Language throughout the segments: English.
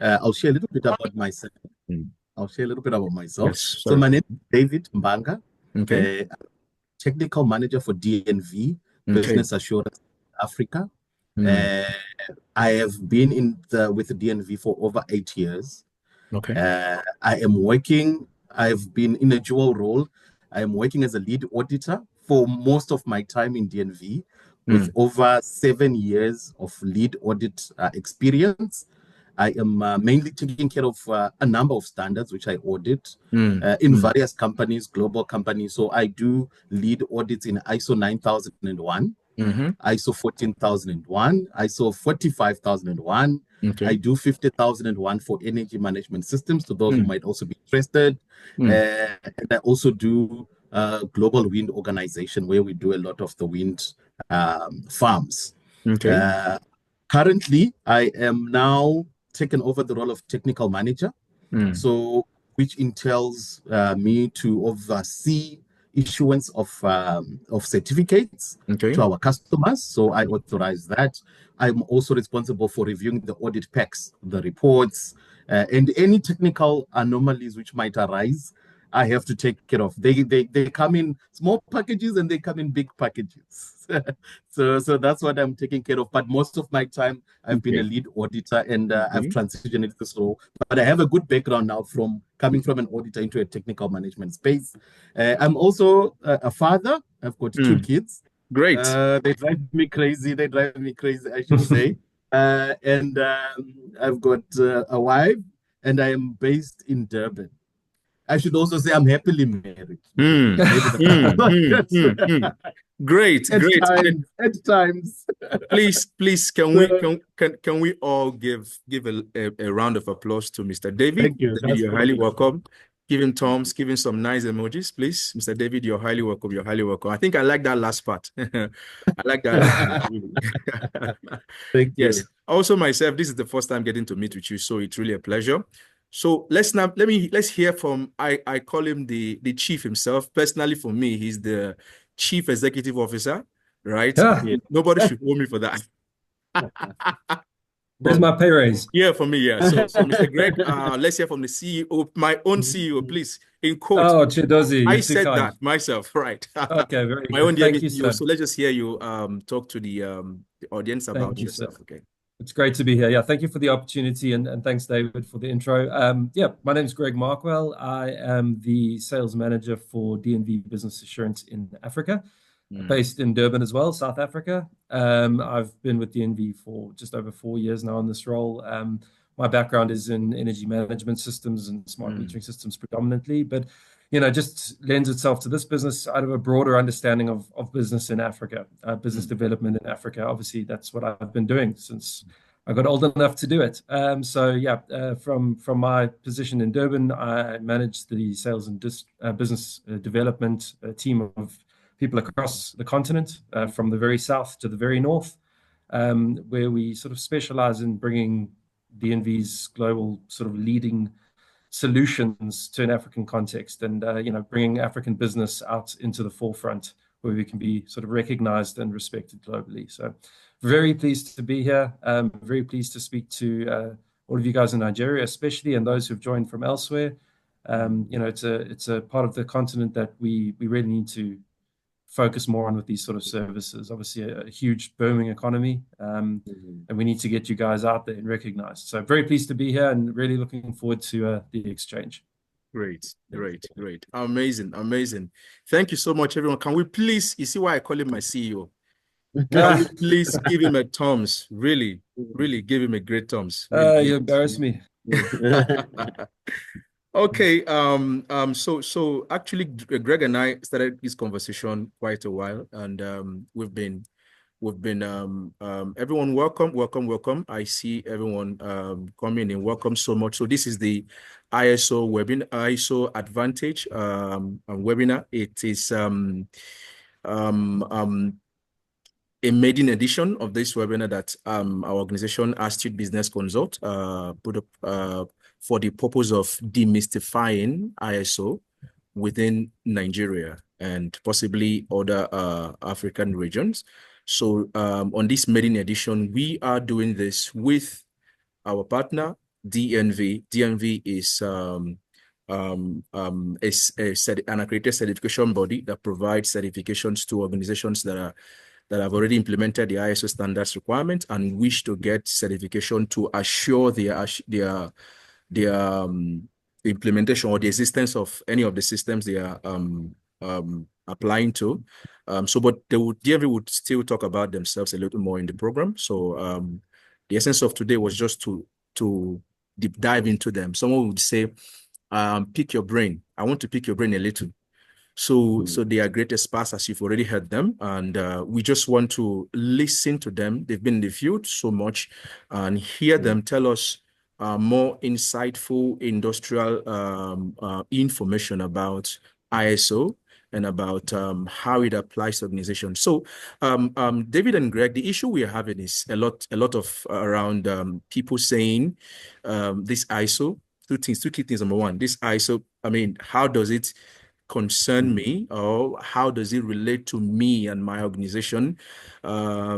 I'll share a little bit about myself. Mm. I'll share a little bit about myself. Yes, So sorry. my name is David Mbanga, Okay. uh, technical manager for DNV, Okay. Business Assurance Africa. Mm. Uh, I have been with the DNV for over 8 years. Okay. I've been in a dual role. I am working as a lead auditor for most of my time in DNV with Mm. over 7 years of lead audit experience. I am mainly taking care of a number of standards which I audit Mm. in Mm. various companies, global companies. So I do lead audits in ISO 9001, Mm-hmm. ISO 14001, ISO 45001. I Okay. do 50001 for energy management systems to those who Mm. might also be interested. Mm. And I also do Global Wind Organization, where we do a lot of the wind farms. Okay. Uh, Currently, I am now taken over the role of technical manager, Mm. so which entails me to oversee issuance of certificates to Okay. our customers. So I authorize that. I'm also responsible for reviewing the audit packs, the reports, and any technical anomalies which might arise. I have to take care of. They come in small packages and they come in big packages. So that's what I'm taking care of. But most of my time, I've been a Okay. lead auditor and I've Okay. transitioned into this role. But I have a good background now from coming from an auditor into a technical management space. I'm also a father. I've got two Mm. kids. Great. They drive me crazy. They drive me crazy, I should say. And I've got a wife, and I am based in Durban. I should also say I'm happily married. Mm. Maybe that's Mm. not Mm. good. Mm. Mm. Great. At Great. times, at times. Please, can we So, can we all give a round of applause to Mr. David? thank you. David, That's you're very highly nice. welcome. Give him thumbs, give him some nice emojis, please. Mr. David, you're highly welcome. You're highly welcome. I think I like that last part. I like that last part, really. Thank Yes. you. Also, myself, this is the first time getting to meet with you, so it's really a pleasure. So let's hear from I call him the chief himself. Personally, for me, he's the chief executive officer, right? Ah, Yeah. Nobody should hold me for that. where's But my pay raise? yeah, for me, yeah. So Mr. Greg, let's hear from the CEO, my own CEO, please. In quote, Oh, Chidozi, I you're too said kind. that myself, right? Okay, very My own good. dear Thank you, CEO. sir. So let's just hear you talk to the audience about Thank you, sir. yourself, okay? It's great to be here. Yeah, thank you for the opportunity and thanks, David, for the intro. Yeah, my name is Greg Markwell. I am the sales manager for DNV Business Assurance in Africa, Mm. based in Durban as well, South Africa. I've been with DNV for just over 4 years now in this role. My background is in energy management systems and smart Mm. metering systems predominantly, but just lends itself to this business out of a broader understanding of business in Africa, business Mm. development in Africa. Obviously, that's what I've been doing since I got old enough to do it. So yeah, from my position in Durban, I manage the sales and business development team of people across the continent, from the very south to the very north, where we sort of specialize in bringing DNV's global sort of leading solutions to an African context, and bringing African business out into the forefront where we can be sort of recognized and respected globally. So very pleased to be here. Very pleased to speak to all of you guys in Nigeria, especially, and those who've joined from elsewhere. It's a part of the continent that we really need to focus more on with these sort of services. Obviously, a huge booming economy, Mhm. and we need to get you guys out there and recognized. So very pleased to be here and really looking forward to the exchange. Great, great, great. Amazing, amazing. Thank you so much, everyone. Can we please, you see why I call him my CEO? Can we please give him a thumbs? Really, really give him a great thumbs. Really. You embarrass me. Okay. So actually, Greg and I started this conversation quite a while, and we've been everyone welcome, welcome, welcome. I see everyone coming in. Welcome so much. So this is the ISO webinar, ISO Advantage webinar. It is a maiden edition of this webinar that our organization, Astute Business Consult, put up for the purpose of demystifying ISO within Nigeria and possibly other African regions. So on this maiden edition, we are doing this with our partner, DNV. DNV is an accredited certification body that provides certifications to organizations that have already implemented the ISO standards requirement and wish to get certification to assure their implementation or the existence of any of the systems they are applying to. But DNV would still talk about themselves a little more in the program. So the essence of today was just to deep dive into them. Someone would say, pick your brain. I want to pick your brain a little. So they are great experts, as you've already heard them, and we just want to listen to them. They've been in the field so much, and hear them tell us more insightful industrial information about ISO and about how it applies to organizations. So, David and Greg, the issue we are having is a lot of around people saying this ISO. Two key things. Number one, this ISO. I mean, how does it concern me, or how does it relate to me and my organization? I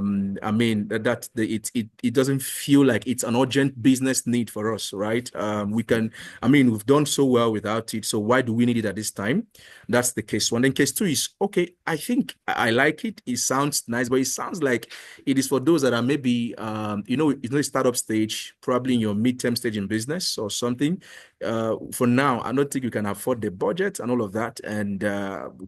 mean, it doesn't feel like it's an urgent business need for us, right? We've done so well without it, so why do we need it at this time? That's the case one. Then case two is, okay, I think I like it. It sounds nice, but it sounds like it is for those that are maybe, startup stage, probably in your midterm stage in business or something. For now, I don't think you can afford the budget and all of that. And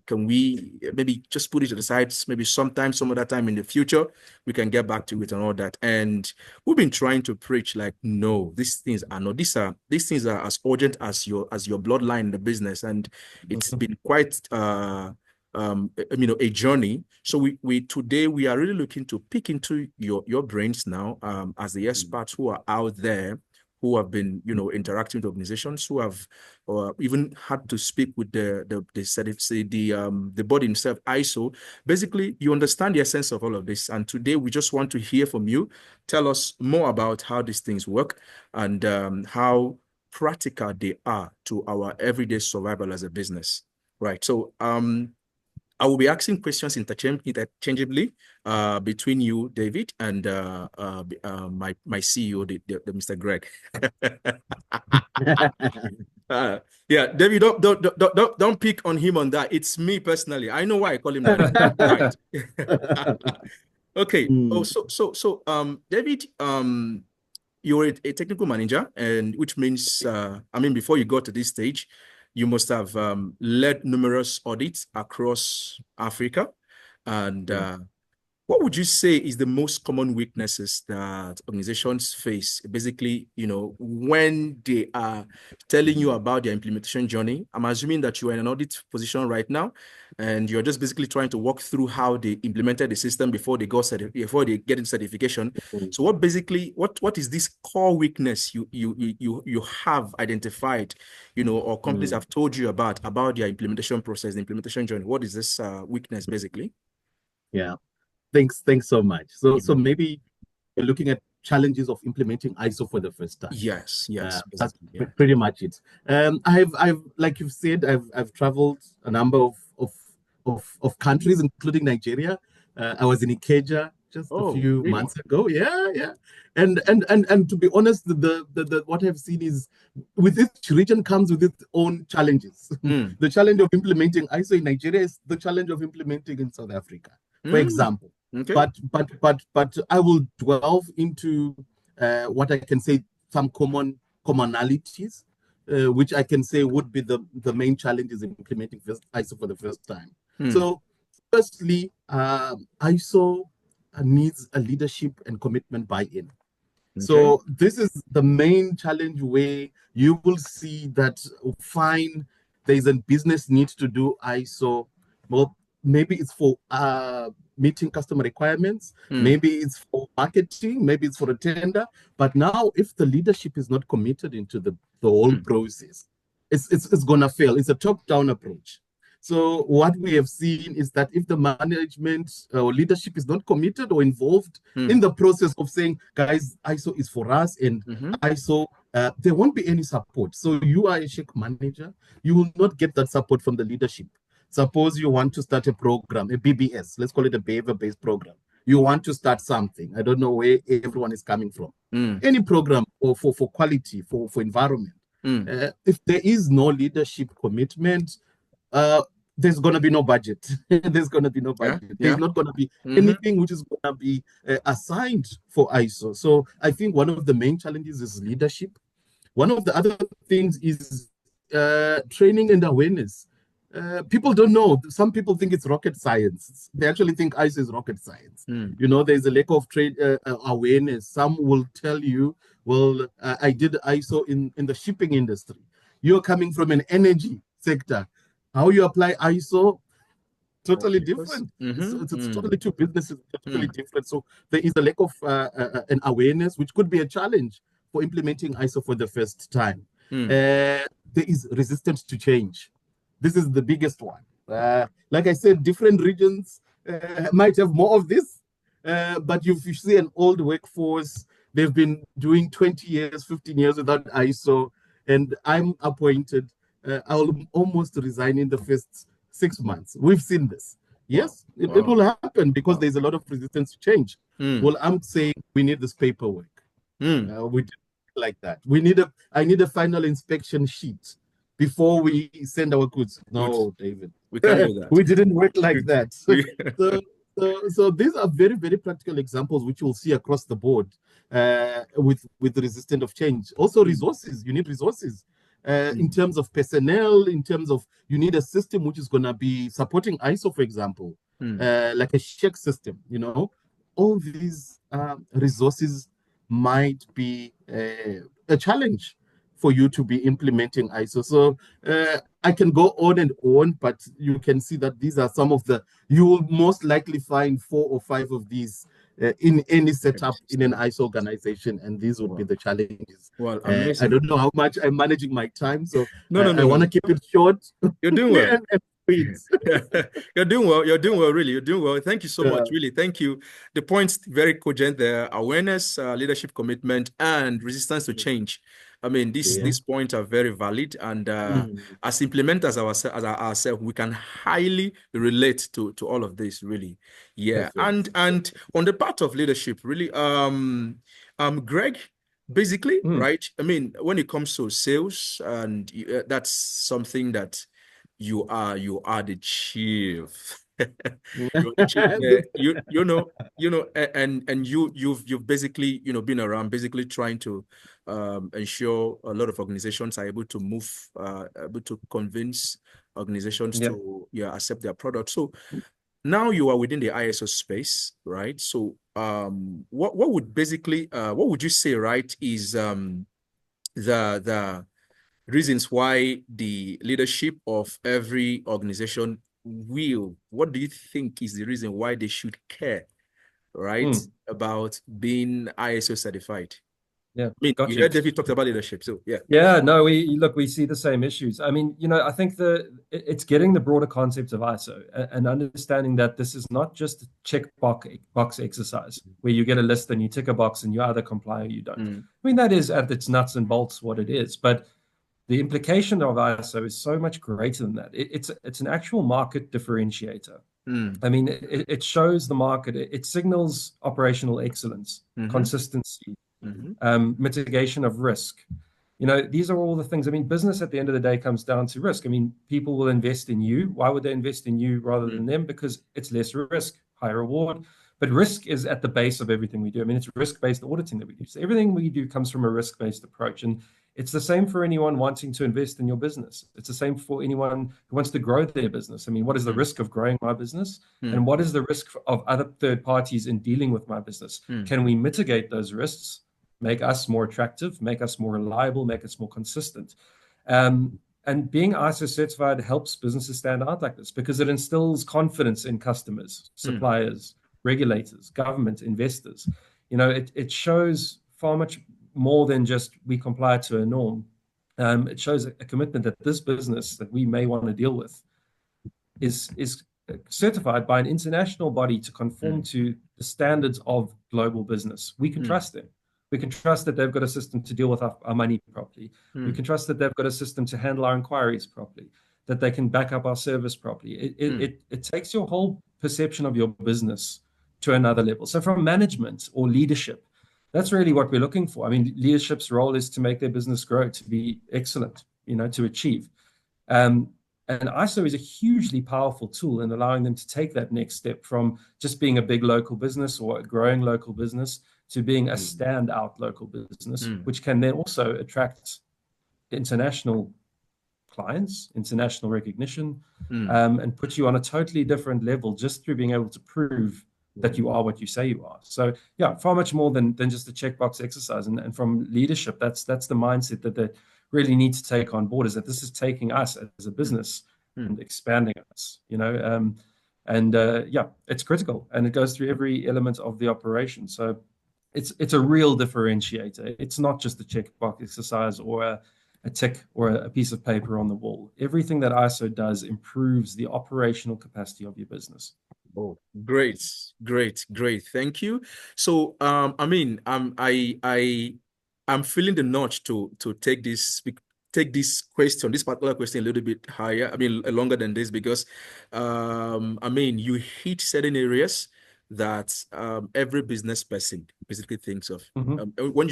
can we maybe just put it to the side? Maybe some other time in the future, we can get back to it and all that. And we've been trying to preach like, no, these things are not. These things are as urgent as your bloodline in the business, and it's been quite a journey. So today we are really looking to pick into your brains now, as the experts who are out there, who have been, interacting with organizations, who have even had to speak with the body himself, ISO. Basically, you understand the essence of all of this. And today we just want to hear from you. Tell us more about how these things work and how practical they are to our everyday survival as a business. Right. So I will be asking questions interchangeably between you, David, and my CEO, the Mr. Greg. Yeah, David, don't pick on him on that. It's me personally. I know why I call him that. Right. Okay. David, you're a technical manager, and which means, before you got to this stage, you must have led numerous audits across Africa. And what would you say is the most common weaknesses that organizations face, basically, when they are telling you about their implementation journey? I'm assuming that you are in an audit position right now, and you're just basically trying to walk through how they implemented the system before they get into certification. So what is this core weakness you have identified, or companies have told you about their implementation process, the implementation journey? What is this weakness basically? Yeah. Thanks so much. So maybe you're looking at challenges of implementing ISO for the first time. Yes. That's pretty much it. I've like you've said, I've traveled a number of countries, including Nigeria. I was in Ikeja just a few months ago. Yeah. And to be honest, the what I've seen is, with each region comes with its own challenges. The challenge of implementing ISO in Nigeria is the challenge of implementing in South Africa, for example. Okay. But I will delve into what I can say some commonalities, which I can say would be the main challenges in implementing ISO for the first time. So firstly, ISO needs a leadership and commitment buy-in. Okay. So this is the main challenge, where you will see that there is a business need to do ISO. Well, maybe it's for meeting customer requirements, maybe it's for marketing, maybe it's for a tender. But now, if the leadership is not committed into the whole process, it's gonna fail. It's a top-down approach. So what we have seen is that if the management or leadership is not committed or involved in the process of saying, guys, ISO is for us, and ISO, there won't be any support. So you are a shake manager, you will not get that support from the leadership. Suppose you want to start a program, a BBS, let's call it a behavior-based program. You want to start something. I don't know where everyone is coming from. any program for quality, for environment. If there is no leadership commitment, there's going to be no budget. There's going to be no budget. There's not going to be anything which is going to be assigned for ISO. So I think one of the main challenges is leadership. One of the other things is training and awareness. People don't know. Some people think it's rocket science. They actually think ISO is rocket science. You know, there's a lack of trade awareness. Some will tell you, well, I did ISO in the shipping industry. You're coming from an energy sector. How you apply ISO, totally different. It's totally two businesses, totally different. So there is a lack of an awareness, which could be a challenge for implementing ISO for the first time. There is resistance to change. This is the biggest one. Like I said, different regions might have more of this, but you see an old workforce, they've been doing 20 years, 15 years without ISO, and I'm appointed. I'll almost resign in the first 6 months. We've seen this. Yes, it will happen because there's a lot of resistance to change. Well, I'm saying we need this paperwork. We do like that. I need a final inspection sheet before we send our goods. No, David. We can't do that. We didn't work like that. So these are very, very practical examples which you'll see across the board with the resistance of change. Also resources. You need resources. In terms of personnel, in terms of you need a system which is going to be supporting ISO, for example, like a check system, you know, all these resources might be a challenge for you to be implementing ISO. So I can go on and on, but you can see that these are some of you will most likely find 4 or 5 of these in any setup in an ISO organization, and these would be the challenges. Well, amazing. I don't know how much I'm managing my time, so I want to keep it short. You're doing well. You're doing well. You're doing well, really. You're doing well. Thank you so much, really. Thank you. The points very cogent there: awareness, leadership commitment, and resistance to change. I mean, these points are very valid, and as implementers ourselves, we can highly relate to all of this, really. Yeah, and on the part of leadership, really, Greg, basically, right? I mean, when it comes to sales, and that's something that you are the chief. You're the chief. And you've basically been around basically trying to ensure a lot of organizations are able to move, able to convince organizations to accept their product. So now you are within the ISO space, right? So what would you say, right, is the reasons why the leadership of every organization what do you think is the reason why they should care, right, about being ISO certified? Yeah, I mean, you heard David talked about leadership, so yeah. No, we see the same issues. I mean, I think it's getting the broader concepts of ISO and understanding that this is not just a check box exercise where you get a list and you tick a box and you either comply or you don't. I mean, that is at its nuts and bolts what it is, but the implication of ISO is so much greater than that. It's an actual market differentiator. I mean, it shows the market. It signals operational excellence, consistency, mitigation of risk. These are all the things. I mean, business at the end of the day comes down to risk. I mean, people will invest in you. Why would they invest in you rather than them? Because it's less risk, higher reward. But risk is at the base of everything we do. I mean, it's risk-based auditing that we do. So everything we do comes from a risk-based approach. And it's the same for anyone wanting to invest in your business. It's the same for anyone who wants to grow their business. I mean, what is the risk of growing my business? And what is the risk of other third parties in dealing with my business? Can we mitigate those risks, make us more attractive, make us more reliable, make us more consistent? And being ISO certified helps businesses stand out like this because it instills confidence in customers, suppliers, regulators, government, investors. It shows far much more than just we comply to a norm. It shows a commitment that this business that we may want to deal with is certified by an international body to conform to the standards of global business. We can trust them. We can trust that they've got a system to deal with our money properly. We can trust that they've got a system to handle our inquiries properly, that they can back up our service properly. It takes your whole perception of your business to another level. So from management or leadership, that's really what we're looking for. I mean, leadership's role is to make their business grow, to be excellent, to achieve. And ISO is a hugely powerful tool in allowing them to take that next step from just being a big local business or a growing local business to being a standout local business, which can then also attract international clients, international recognition, and put you on a totally different level just through being able to prove that you are what you say you are. So yeah, far much more than just a checkbox exercise. And from leadership, that's the mindset that they really need to take on board, is that this is taking us as a business and expanding us, yeah, it's critical, and it goes through every element of the operation. So it's a real differentiator. It's not just a checkbox exercise or a tick or a piece of paper on the wall. Everything that ISO does improves the operational capacity of your business. Oh, great. Thank you. So, I mean, I'm feeling the nudge to take this particular question a little bit higher. I mean, longer than this, because, I mean, you hit certain areas that every business person basically thinks of. When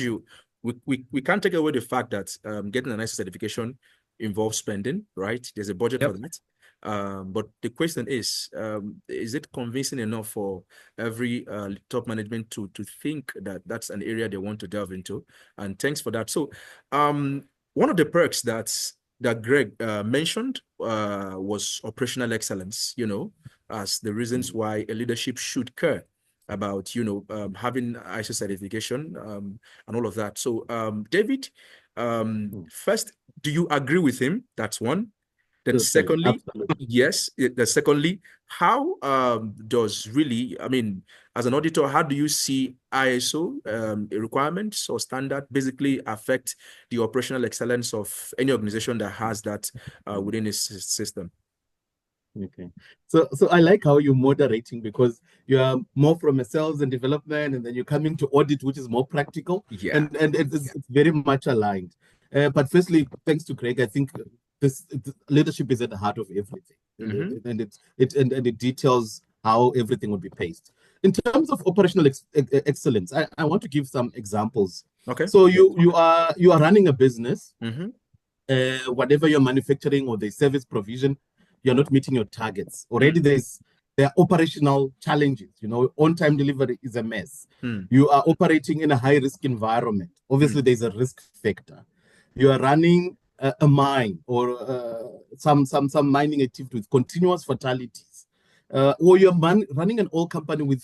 we can't take away the fact that getting an ISO certification involves spending, right? There's a budget for that. But the question is it convincing enough for every top management to think that that's an area they want to delve into? And thanks for that. So one of the perks that Greg mentioned was operational excellence, as the reasons why a leadership should care about, having ISO certification and all of that. So David, first, do you agree with him? That's one. Then secondly, yes. Secondly, how does really, I mean, as an auditor, how do you see ISO requirements or standard basically affect the operational excellence of any organization that has that within its system? Okay. So I like how you're moderating, because you are more from a sales and development, and then you're coming to audit, which is more practical. Yeah. And it's very much aligned. But firstly, thanks to Craig, I think this leadership is at the heart of everything. And it details how everything would be paced. In terms of operational excellence, I want to give some examples. Okay. So you are running a business, whatever you're manufacturing or the service provision, you're not meeting your targets. Already there are operational challenges. On-time delivery is a mess. You are operating in a high-risk environment. Obviously, there's a risk factor. You are running a mine or some mining activity with continuous fatalities. Or you're running an oil company with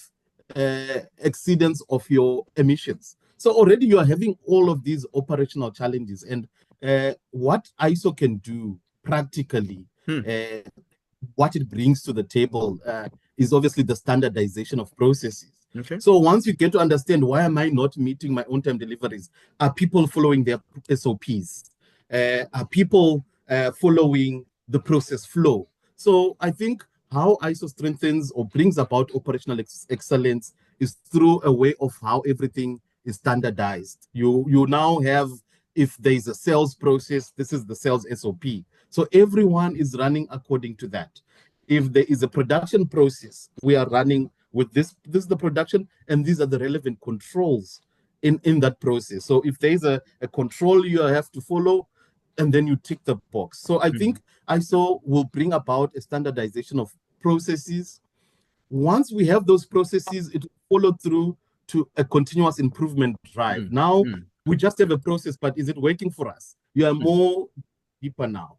exceedance of your emissions. So already you are having all of these operational challenges. And what ISO can do practically, what it brings to the table is obviously the standardization of processes. Okay. So once you get to understand, why am I not meeting my on-time deliveries? Are people following their SOPs? Are people following the process flow? So I think how ISO strengthens or brings about operational excellence is through a way of how everything is standardized. You now have, if there is a sales process, this is the sales SOP. So everyone is running according to that. If there is a production process, we are running with this is the production, and these are the relevant controls in that process. So if there is a control you have to follow, and then you tick the box. So I think ISO will bring about a standardization of processes. Once we have those processes, it will follow through to a continuous improvement drive. Now, we just have a process, but is it working for us? You are more deeper now.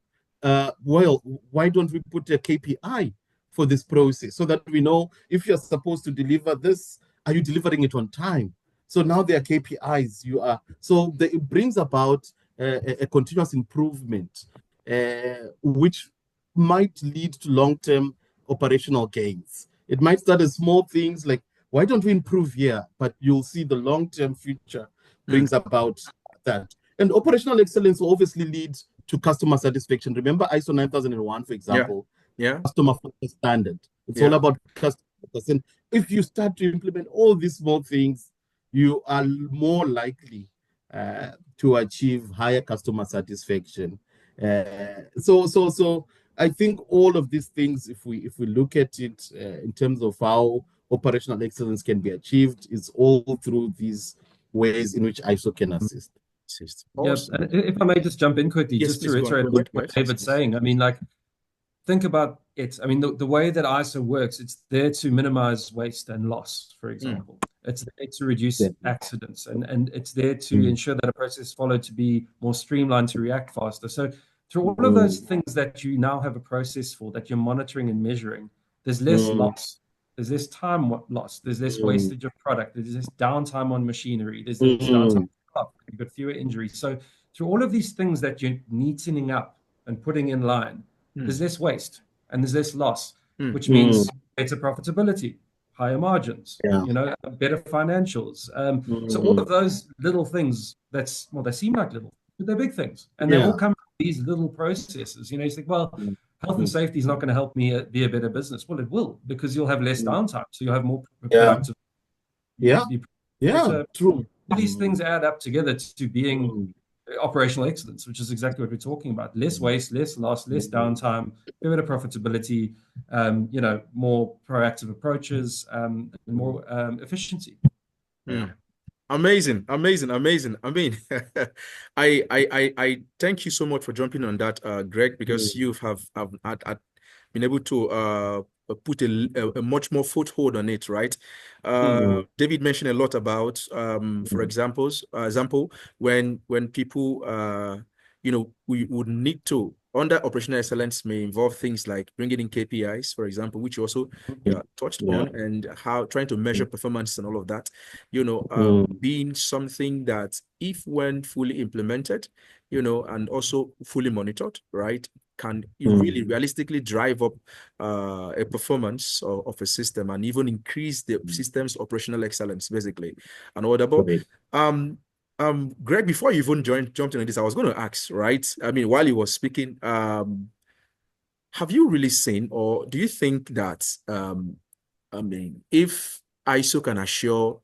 Well, why don't we put a KPI for this process so that we know, if you're supposed to deliver this, are you delivering it on time? So now there are KPIs. It brings about a continuous improvement, which might lead to long-term operational gains. It might start as small things like, why don't we improve here? But you'll see the long-term future brings about that. And operational excellence will obviously lead to customer satisfaction. Remember ISO 9001, for example, customer focused standard. It's all about customer focus. And if you start to implement all these small things, you are more likely to achieve higher customer satisfaction. So I think all of these things, if we look at it in terms of how operational excellence can be achieved, is all through these ways in which ISO can assist. Yeah, and if I may just jump in quickly, Yes, just to please go on. reiterate what Yes. David's saying. I mean, like, think about it. I mean, the way that ISO works, it's there to minimize waste and loss, for example. It's there to reduce accidents, and it's there to ensure that a process is followed to be more streamlined, to react faster. So through all of those things that you now have a process for, that you're monitoring and measuring, there's less loss. There's less time lost. There's less wastage of product. There's less downtime on machinery. There's less downtime. You've got fewer injuries. So through all of these things that you're neatening up and putting in line, there's less waste and there's less loss, which means better profitability, higher margins, better financials. So all of those little things, they seem like little, but they're big things. And they all come from these little processes. You think, well, health and safety is not going to help me be a better business. Well, it will, because you'll have less downtime. So you'll have more productive. True. These things add up together to being operational excellence, which is exactly what we're talking about. Less waste, less loss, less downtime, better profitability, more proactive approaches, and more efficiency. Amazing. I mean, I thank you so much for jumping on that, Greg, because you have been able to put a much more foothold on it, right? David mentioned a lot about, for example, when people, we would need to, under operational excellence may involve things like bringing in KPIs, for example, which you also touched on, and how trying to measure performance and all of that, being something that, if when fully implemented, and also fully monitored, right, can really realistically drive up a performance of a system and even increase the system's operational excellence, basically. And what about Greg, before you even jumped into this, I was going to ask, right? I mean, while he was speaking, have you really seen, or do you think that, if ISO can assure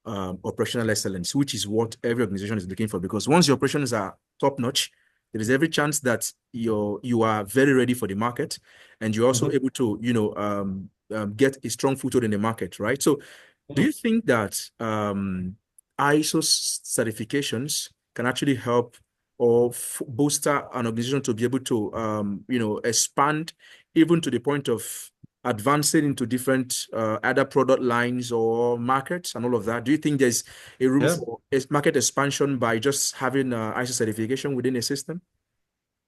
operational excellence, which is what every organization is looking for, because once your operations are top notch, there is every chance that you are very ready for the market, and you're also able to, get a strong foothold in the market, right? So, do you think that ISO certifications can actually help or bolster an organization to be able to, expand even to the point of advancing into different other product lines or markets and all of that? Do you think there's a room for market expansion by just having ISO certification within a system?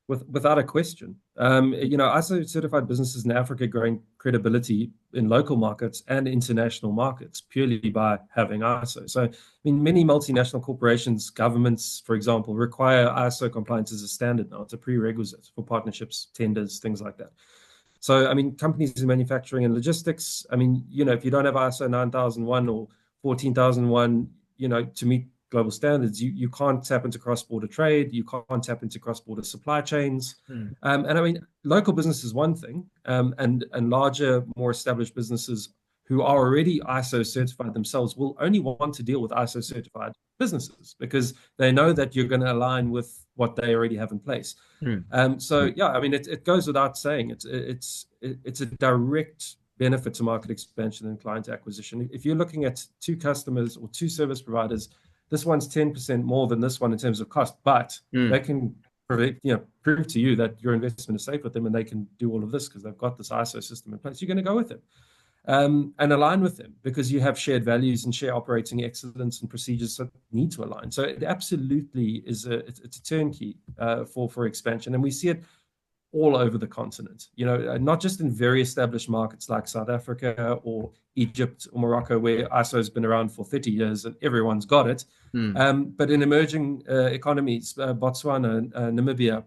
Without a question. ISO certified businesses in Africa growing credibility in local markets and international markets purely by having ISO. So, I mean, many multinational corporations, governments, for example, require ISO compliance as a standard now. It's a prerequisite for partnerships, tenders, things like that. So, I mean, companies in manufacturing and logistics, I mean, if you don't have ISO 9001 or 14001, to meet global standards, you can't tap into cross-border trade, you can't tap into cross-border supply chains. And I mean, local business is one thing, and larger, more established businesses who are already ISO certified themselves will only want to deal with ISO certified businesses because they know that you're going to align with what they already have in place. So yeah, I mean, it goes without saying, it's a direct benefit to market expansion and client acquisition. If you're looking at two customers or two service providers, this one's 10% more than this one in terms of cost, but they can prove to you that your investment is safe with them and they can do all of this because they've got this ISO system in place. You're going to go with it and align with them because you have shared values and share operating excellence and procedures that need to align. So it absolutely is it's a turnkey for expansion, and we see it all over the continent, not just in very established markets like South Africa or Egypt or Morocco, where ISO has been around for 30 years and everyone's got it, but in emerging economies, Botswana, Namibia,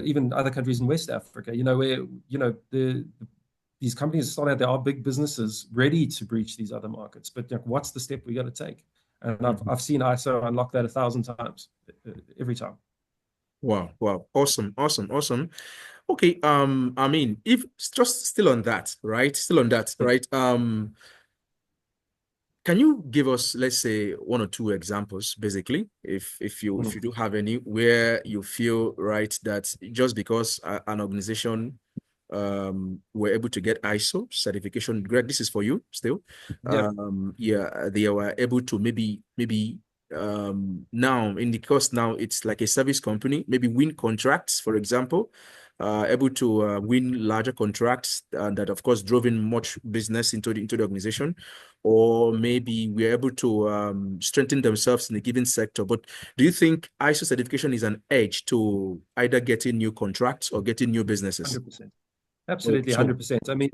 even other countries in West Africa, where, these companies are starting out, there are big businesses ready to breach these other markets, but what's the step we got to take? And I've seen ISO unlock that 1,000 times, every time. Wow. Awesome. Okay. I mean, if just still on that, right? Can you give us, let's say, one or two examples, basically, if you do have any, where you feel, right, that just because an organization were able to get ISO certification. Greg, this is for you still. Yeah. Yeah, they were able to maybe now in the course now it's like a service company, maybe win contracts, for example, able to win larger contracts that of course drove in much business into the organization, or maybe we're able to strengthen themselves in a given sector. But do you think ISO certification is an edge to either getting new contracts or getting new businesses? 100%. Absolutely, So- 100%. I mean,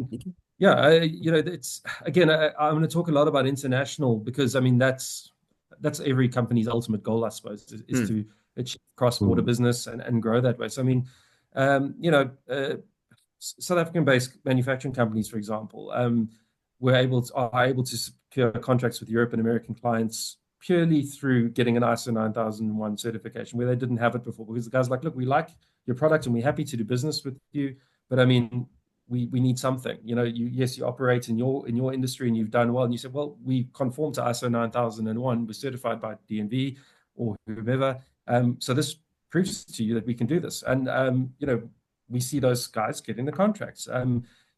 yeah, it's again, I'm going to talk a lot about international because I mean that's every company's ultimate goal, I suppose, is to achieve cross-border business and grow that way. So I mean, South African-based manufacturing companies, for example, are able to secure contracts with Europe and American clients purely through getting an ISO 9001 certification, where they didn't have it before, because the guys are like, look, we like your product and we're happy to do business with you, but I mean, we need something. You operate in your industry and you've done well, and you said, well, we conform to ISO 9001, we're certified by DNV or whomever. So this proves to you that we can do this, and we see those guys getting the contracts.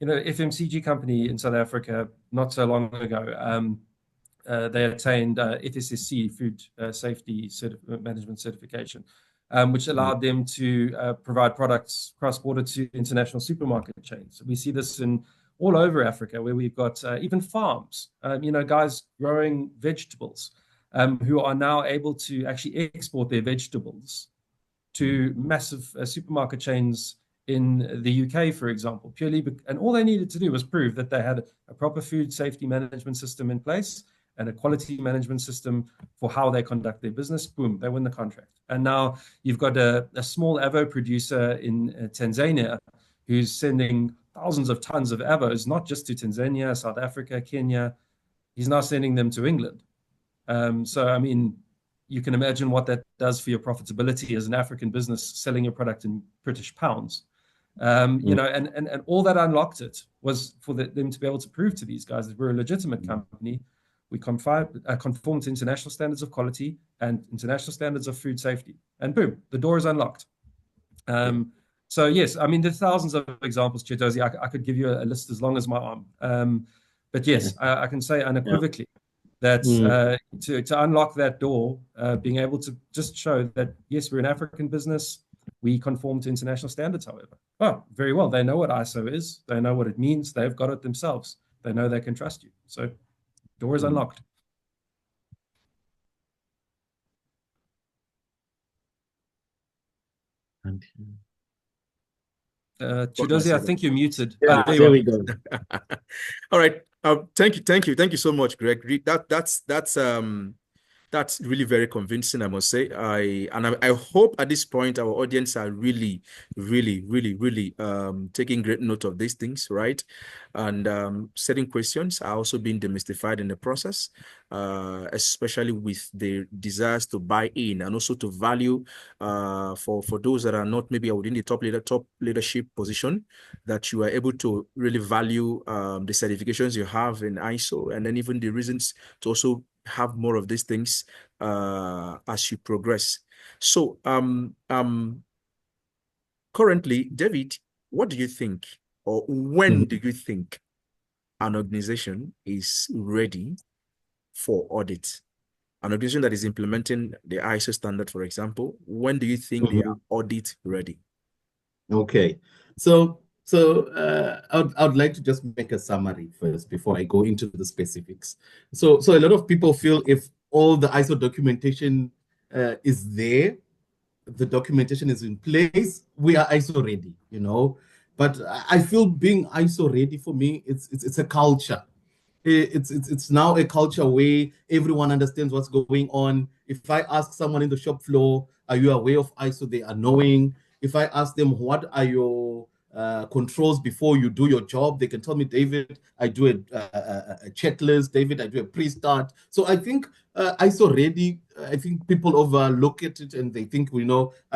FMCG company in South Africa not so long ago, they attained FSSC, Food Safety Management Certification, which allowed them to provide products cross-border to international supermarket chains. We see this in all over Africa, where we've got even farms, guys growing vegetables, who are now able to actually export their vegetables to massive supermarket chains in the UK, for example, and all they needed to do was prove that they had a proper food safety management system in place and a quality management system for how they conduct their business. Boom, they win the contract. And now you've got a small avo producer in Tanzania who's sending thousands of tons of avos, not just to Tanzania, South Africa, Kenya. He's now sending them to England. So, I mean, you can imagine what that does for your profitability as an African business selling your product in British pounds. And all that unlocked it was for them to be able to prove to these guys that we're a legitimate company. We conform to international standards of quality and international standards of food safety. And boom, the door is unlocked. So yes, I mean, there's thousands of examples, Chetozi. I could give you a list as long as my arm. But yes, I can say unequivocally that to unlock that door, being able to just show that, yes, we're an African business. We conform to international standards, however. Oh, very well. They know what ISO is. They know what it means. They've got it themselves. They know they can trust you. So door is unlocked. Chidozie, I think you're muted. Yeah, there we go. All right. Thank you so much, Greg. That's really very convincing, I must say. I hope at this point our audience are really taking great note of these things, right? And setting questions are also being demystified in the process, especially with the desires to buy in and also to value for those that are not maybe within the top leadership position, that you are able to really value the certifications you have in ISO, and then even the reasons to also have more of these things as you progress. So currently, David, what do you think, or when do you think an organization is ready for audit? An organization that is implementing the ISO standard, for example, when do you think they are audit ready? Okay, so I'd like to just make a summary first before I go into the specifics. So a lot of people feel if all the ISO documentation is there, the documentation is in place, we are ISO ready, But I feel being ISO ready for me, it's a culture. It's now a culture where everyone understands what's going on. If I ask someone in the shop floor, are you aware of ISO? They are knowing. If I ask them, what are your controls before you do your job, they can tell me, David, I do a checklist. David, I do a pre-start. So I think ISO ready, I think people overlook it and they think, I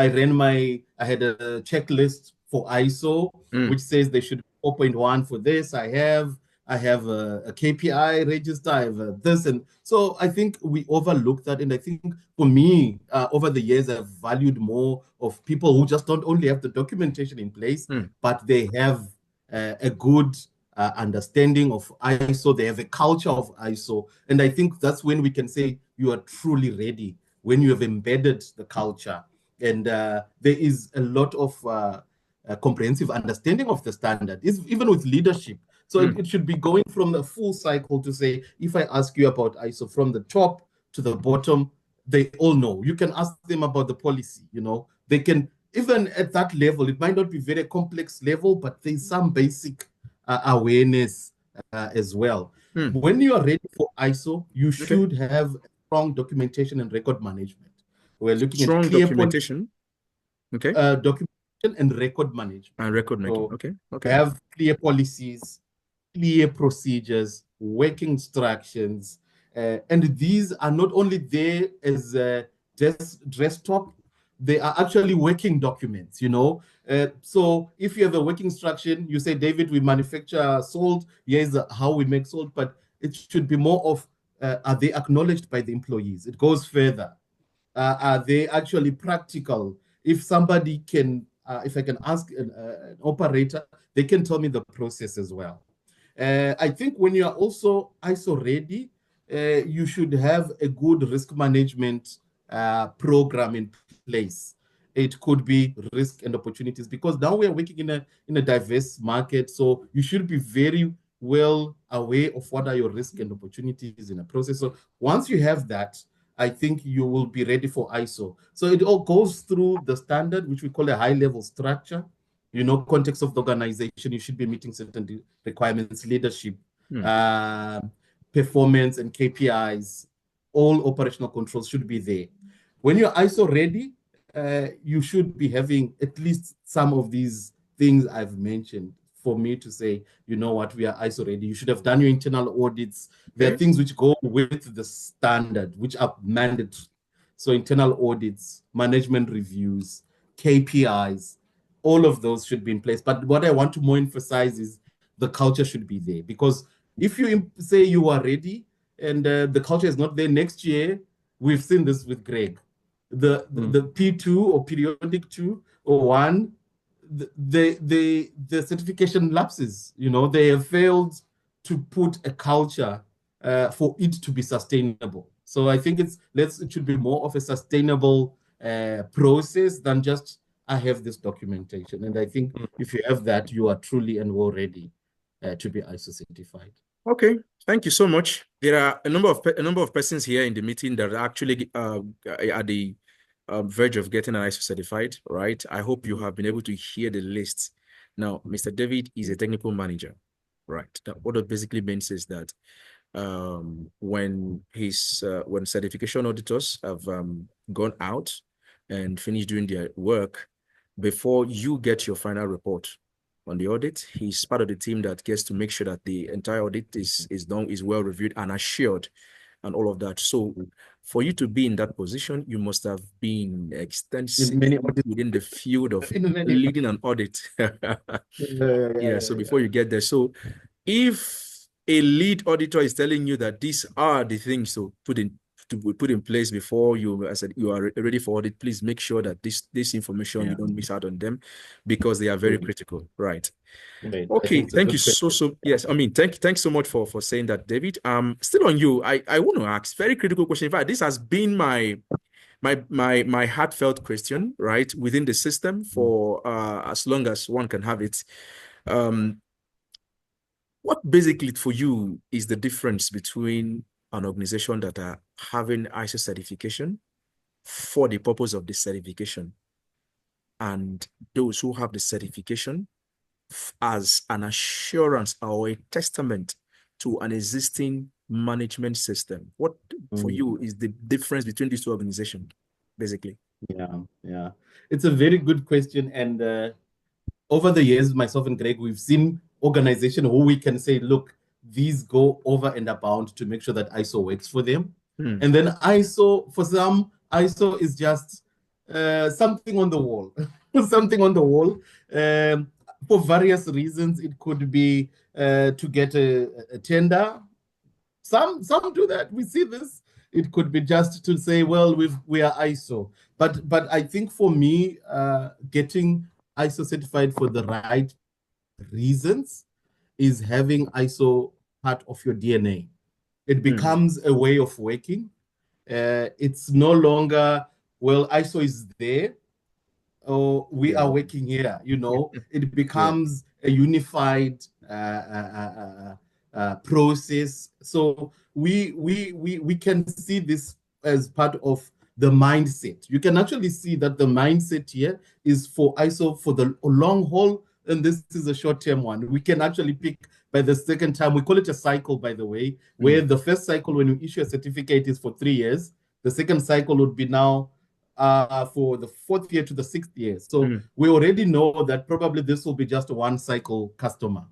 had a checklist for ISO, which says they should be 4.1 for this. I have a KPI register, I have this. And so I think we overlook that. And I think for me, over the years, I've valued more of people who just don't only have the documentation in place, but they have a good understanding of ISO. They have a culture of ISO. And I think that's when we can say you are truly ready, when you have embedded the culture. And there is a lot of comprehensive understanding of the standard, even with leadership. So it should be going from the full cycle to say, if I ask you about ISO from the top to the bottom, they all know. You can ask them about the policy, they can, even at that level, it might not be very complex level, but there's some basic awareness as well. When you are ready for ISO, you should have strong documentation and record management. We're looking strong at clear documentation. Okay. Documentation and record management. And record making. So okay. Have clear policies, clear procedures, working instructions, and these are not only there as desktop, they are actually working documents, so if you have a working instruction, you say, David, we manufacture salt, here's how we make salt, but it should be more of, are they acknowledged by the employees? It goes further. Are they actually practical? If somebody can, if I can ask an operator, they can tell me the process as well. I think when you are also ISO ready, you should have a good risk management program in place. It could be risk and opportunities, because now we are working in a diverse market. So you should be very well aware of what are your risk and opportunities in a process. So once you have that, I think you will be ready for ISO. So it all goes through the standard, which we call a high-level structure. Context of the organization, you should be meeting certain requirements, leadership, performance and KPIs, all operational controls should be there. When you're ISO ready, you should be having at least some of these things I've mentioned for me to say, you know what, we are ISO ready. You should have done your internal audits. There are things which go with the standard, which are mandatory. So internal audits, management reviews, KPIs, all of those should be in place. But what I want to more emphasize is the culture should be there. Because if you say you are ready and the culture is not there next year, we've seen this with Greg. The P2 or periodic 2 or 1, the certification lapses. They have failed to put a culture for it to be sustainable. So I think it should be more of a sustainable process than just, I have this documentation. And I think if you have that, you are truly and well ready to be ISO certified. Okay, thank you so much. There are a number of persons here in the meeting that are actually at the verge of getting an ISO certified, right? I hope you have been able to hear the list. Now, Mr. David is a technical manager, right? Now, what it basically means is that when certification auditors have gone out and finished doing their work, before you get your final report on the audit, he's part of the team that gets to make sure that the entire audit is done, is well reviewed and assured, and all of that. So for you to be in that position, you must have been extensive within the field of leading an audit. So before you get there, so if a lead auditor is telling you that these are the things to put in place before you, I said, you are ready for audit, please make sure that this information, you don't miss out on them, because they are very critical, right? Okay, thank you yes, I mean, thanks so much for saying that, David. Still on you, I want to ask very critical question. In fact, this has been my heartfelt question, right, within the system for as long as one can have it. What basically for you is the difference between an organization that are having ISO certification for the purpose of the certification and those who have the certification as an assurance or a testament to an existing management system? What for you is the difference between these two organizations, basically? Yeah. It's a very good question. And over the years, myself and Greg, we've seen organizations who we can say, look, these go over and abound to make sure that ISO works for them. And then ISO, for some, ISO is just something on the wall, something on the wall. For various reasons, it could be to get a tender. Some do that. We see this. It could be just to say, well, we are ISO. But I think for me, getting ISO certified for the right reasons is having ISO part of your DNA. It Mm. becomes a way of working. It's no longer, well, ISO is there, or we are working here. It becomes a unified process. So we can see this as part of the mindset. You can actually see that the mindset here is for ISO for the long haul, and this is a short-term one. We can actually pick by the second time. We call it a cycle, by the way, where the first cycle, when you issue a certificate, is for 3 years. The second cycle would be now for the 4th year to the 6th year. So we already know that probably this will be just a one cycle customer.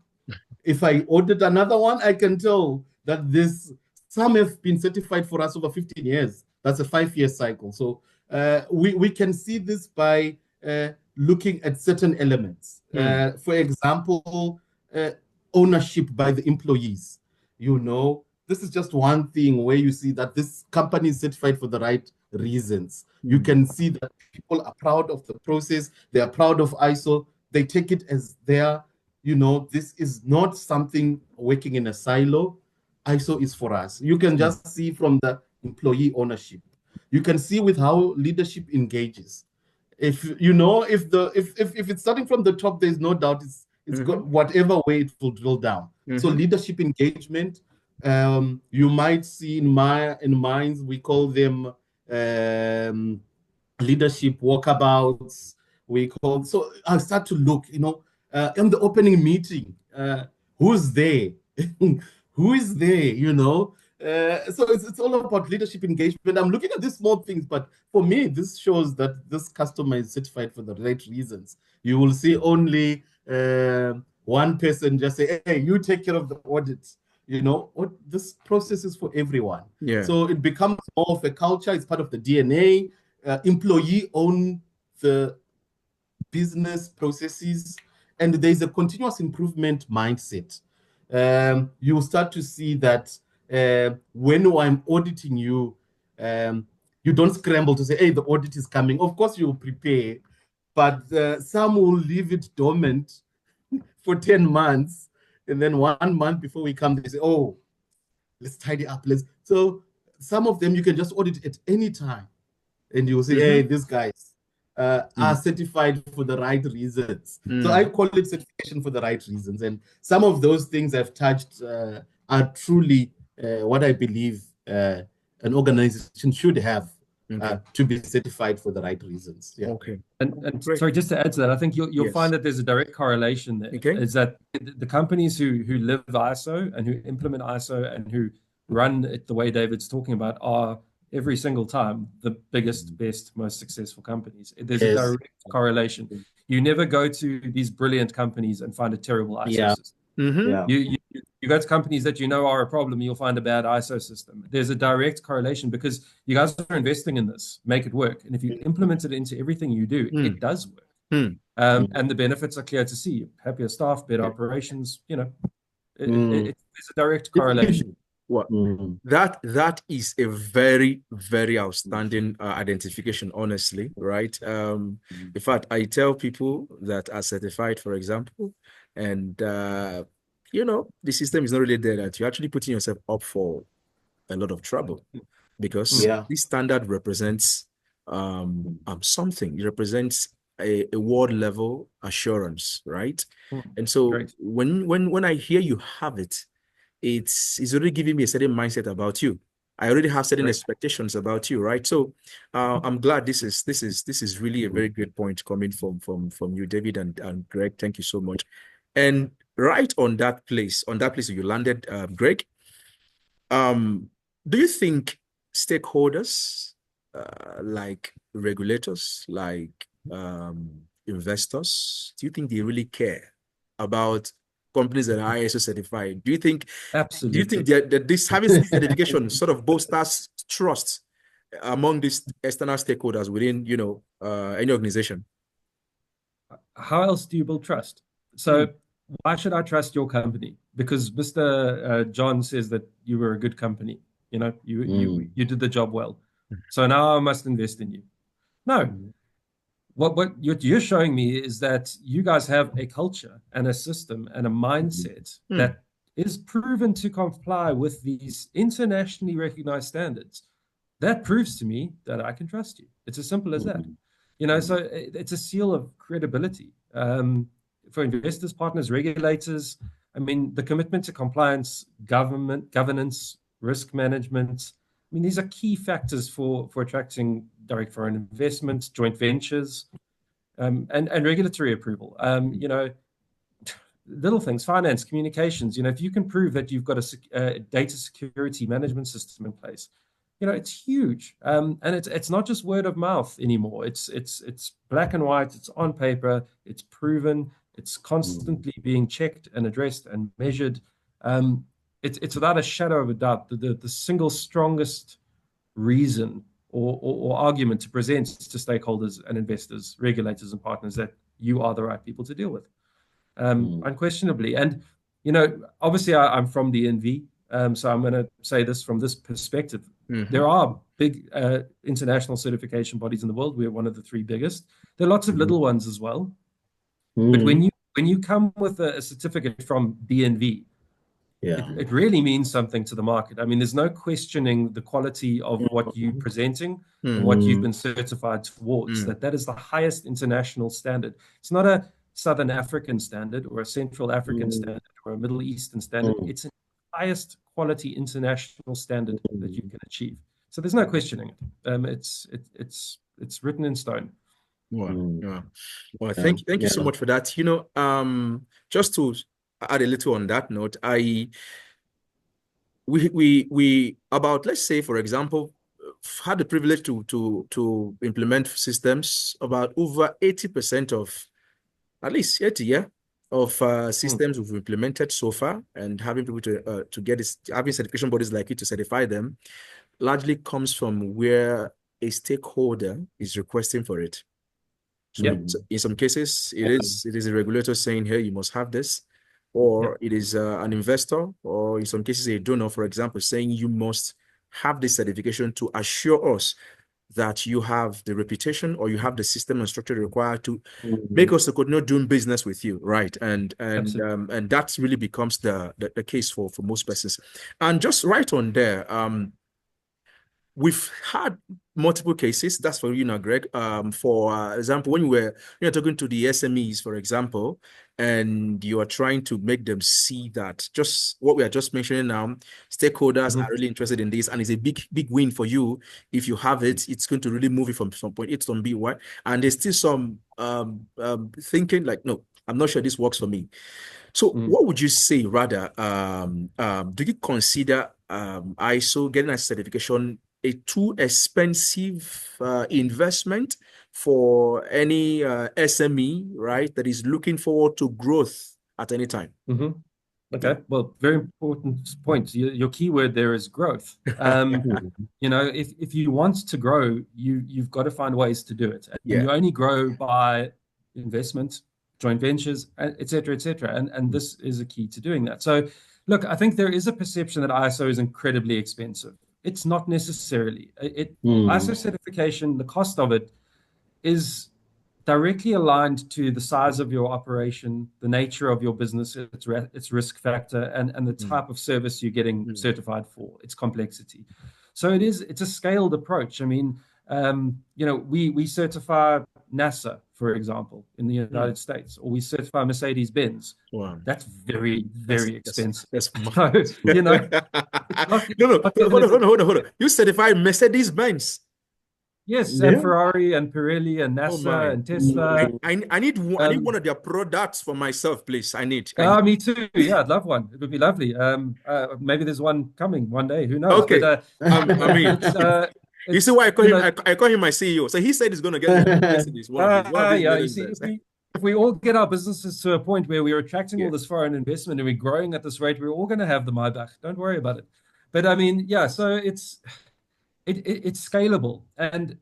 If I audit another one, I can tell that some have been certified for us over 15 years. That's a 5-year cycle. So we can see this by looking at certain elements. For example, ownership by the employees. This is just one thing where you see that this company is certified for the right reasons. You can see that people are proud of the process. They are proud of ISO. They take it as their, this is not something working in a silo. ISO is for us. You can just see from the employee ownership. You can see with how leadership engages. If it's starting from the top, there's no doubt it's got whatever way it will drill down. So leadership engagement, you might see in mines, we call them leadership walkabouts. So I start to look, in the opening meeting, who's there? Who is there? So it's all about leadership engagement. I'm looking at these small things, but for me, this shows that this customer is certified for the right reasons. You will see only one person just say, "Hey, you take care of the audits." This process is for everyone. Yeah. So it becomes more of a culture. It's part of the DNA. Employee own the business processes, and there's a continuous improvement mindset. You'll start to see that when I'm auditing you, you don't scramble to say, "Hey, the audit is coming." Of course, you'll prepare, but some will leave it dormant for 10 months. And then 1 month before we come, they say, "Oh, let's tidy up." So some of them you can just audit at any time. And you'll say, "Hey, these guys are certified for the right reasons." So I call it certification for the right reasons. And some of those things I've touched are truly what I believe an organization should have to be certified for the right reasons. Yeah. Okay. And sorry, just to add to that, I think you'll find that there's a direct correlation there. Okay. Is that the companies who live ISO and who implement ISO and who run it the way David's talking about are every single time the biggest, best, most successful companies. There's a direct correlation. You never go to these brilliant companies and find a terrible ISO system. You go to companies that are a problem, you'll find a bad ISO system. There's a direct correlation because you guys are investing in this, make it work. And if you implement it into everything you do, it does work. And the benefits are clear to see. Happier staff, better operations, there's a direct correlation. Well, that is a very, very outstanding identification, honestly, right? In fact, I tell people that are certified, for example, and the system is not really there, that you're actually putting yourself up for a lot of trouble because this standard represents something. It represents a world level assurance, right? And so when I hear you have it, it's already giving me a certain mindset about you. I already have certain expectations about you, right? So I'm glad this is really a very great point coming from you, David and Greg. Thank you so much. And right on that place you landed, Greg. Do you think stakeholders like regulators, like investors, do you think they really care about companies that are ISO certified? Do you think? Absolutely. Do you think that this having this certification sort of bolsters trust among these external stakeholders within any organization? How else do you build trust? So why should I trust your company? Because Mr. John says that you were a good company. You did the job well. So now I must invest in you. No. what you're showing me is that you guys have a culture and a system and a mindset that is proven to comply with these internationally recognized standards. That proves to me that I can trust you. It's as simple as that. So it's a seal of credibility for investors, partners, regulators. I mean, the commitment to compliance, governance, risk management. I mean, these are key factors for attracting direct foreign investment, joint ventures, and regulatory approval. Little things, finance, communications. If you can prove that you've got a data security management system in place, it's huge. And it's not just word of mouth anymore. It's black and white. It's on paper. It's proven. It's constantly being checked and addressed and measured. It's without a shadow of a doubt the single strongest reason or argument to present to stakeholders and investors, regulators and partners that you are the right people to deal with, unquestionably. And obviously I'm from the NV, so I'm going to say this from this perspective. There are big international certification bodies in the world. We're one of the 3 biggest. There are lots of little ones as well. But when you come with a certificate from DNV, it really means something to the market. I mean, there's no questioning the quality of what you're presenting and what you've been certified towards. That is the highest international standard. It's not a Southern African standard or a Central African standard or a Middle Eastern standard. It's the highest quality international standard that you can achieve. So there's no questioning it. It's written in stone. Well, thank you so much for that. Just to add a little on that note, we about, let's say, for example, had the privilege to implement systems. About over 80% of, at least 80 of systems we've implemented so far, and having people to get this, having certification bodies like you to certify them, largely comes from where a stakeholder is requesting for it. So in some cases, it is a regulator saying, "Hey, you must have this," or it is an investor, or in some cases, a donor, for example, saying you must have this certification to assure us that you have the reputation or you have the system and structure required to make us to continue doing business with you, right? And that really becomes the case for most persons. And just right on there, we've had multiple cases. That's for you now, Greg. For example, when you're talking to the SMEs, for example, and you are trying to make them see that just what we are just mentioning now, stakeholders are really interested in this, and it's a big win for you. If you have it, it's going to really move it from some point A to some B, right? And there's still some thinking like, no, I'm not sure this works for me. So what would you say rather, do you consider ISO getting a certification a too expensive investment for any SME, right, that is looking forward to growth at any time? Okay, well, very important point. Your key word there is growth. If you want to grow, you've got to find ways to do it. And you only grow by investment, joint ventures, et cetera, et cetera. And this is a key to doing that. So, look, I think there is a perception that ISO is incredibly expensive. It's not necessarily. ISO certification, the cost of it is directly aligned to the size of your operation, the nature of your business, its risk factor, and the type of service you're getting certified for, its complexity. So it's a scaled approach. I mean, we certify NASA, for example, in the United States, or we certify Mercedes-Benz. Wow. That's very, very expensive. That's No, hold on. You certify Mercedes-Benz? Yes, and Ferrari and Pirelli and NASA and Tesla. I need one of their products for myself, please. I need. Me too. Yeah, I'd love one. It would be lovely. Maybe there's one coming one day. Who knows? Okay. But, I mean, you see why I call him? I call him my CEO. So he said he's going to get Mercedes. You see, if we all get our businesses to a point where we're attracting all this foreign investment and we're growing at this rate, we're all going to have the Maybach. Don't worry about it. But I mean, so it's scalable. And,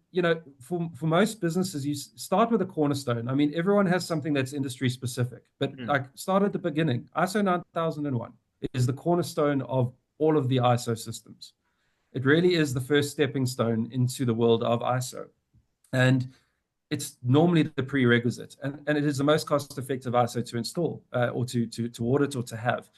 for most businesses, you start with a cornerstone. I mean, everyone has something that's industry specific, but start at the beginning. ISO 9001 is the cornerstone of all of the ISO systems. It really is the first stepping stone into the world of ISO. And it's normally the prerequisite, and it is the most cost-effective ISO to install or to audit or to have,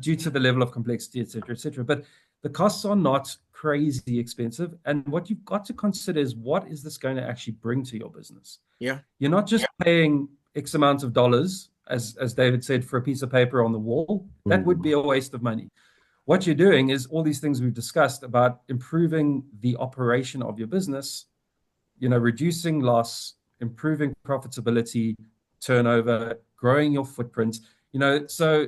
due to the level of complexity, et cetera, But the costs are not crazy expensive, and what you've got to consider is what is this going to actually bring to your business? Yeah, you're not just paying X amount of dollars, as David said, for a piece of paper on the wall. That would be a waste of money. What you're doing is all these things we've discussed about improving the operation of your business, reducing loss, improving profitability, turnover, growing your footprint, so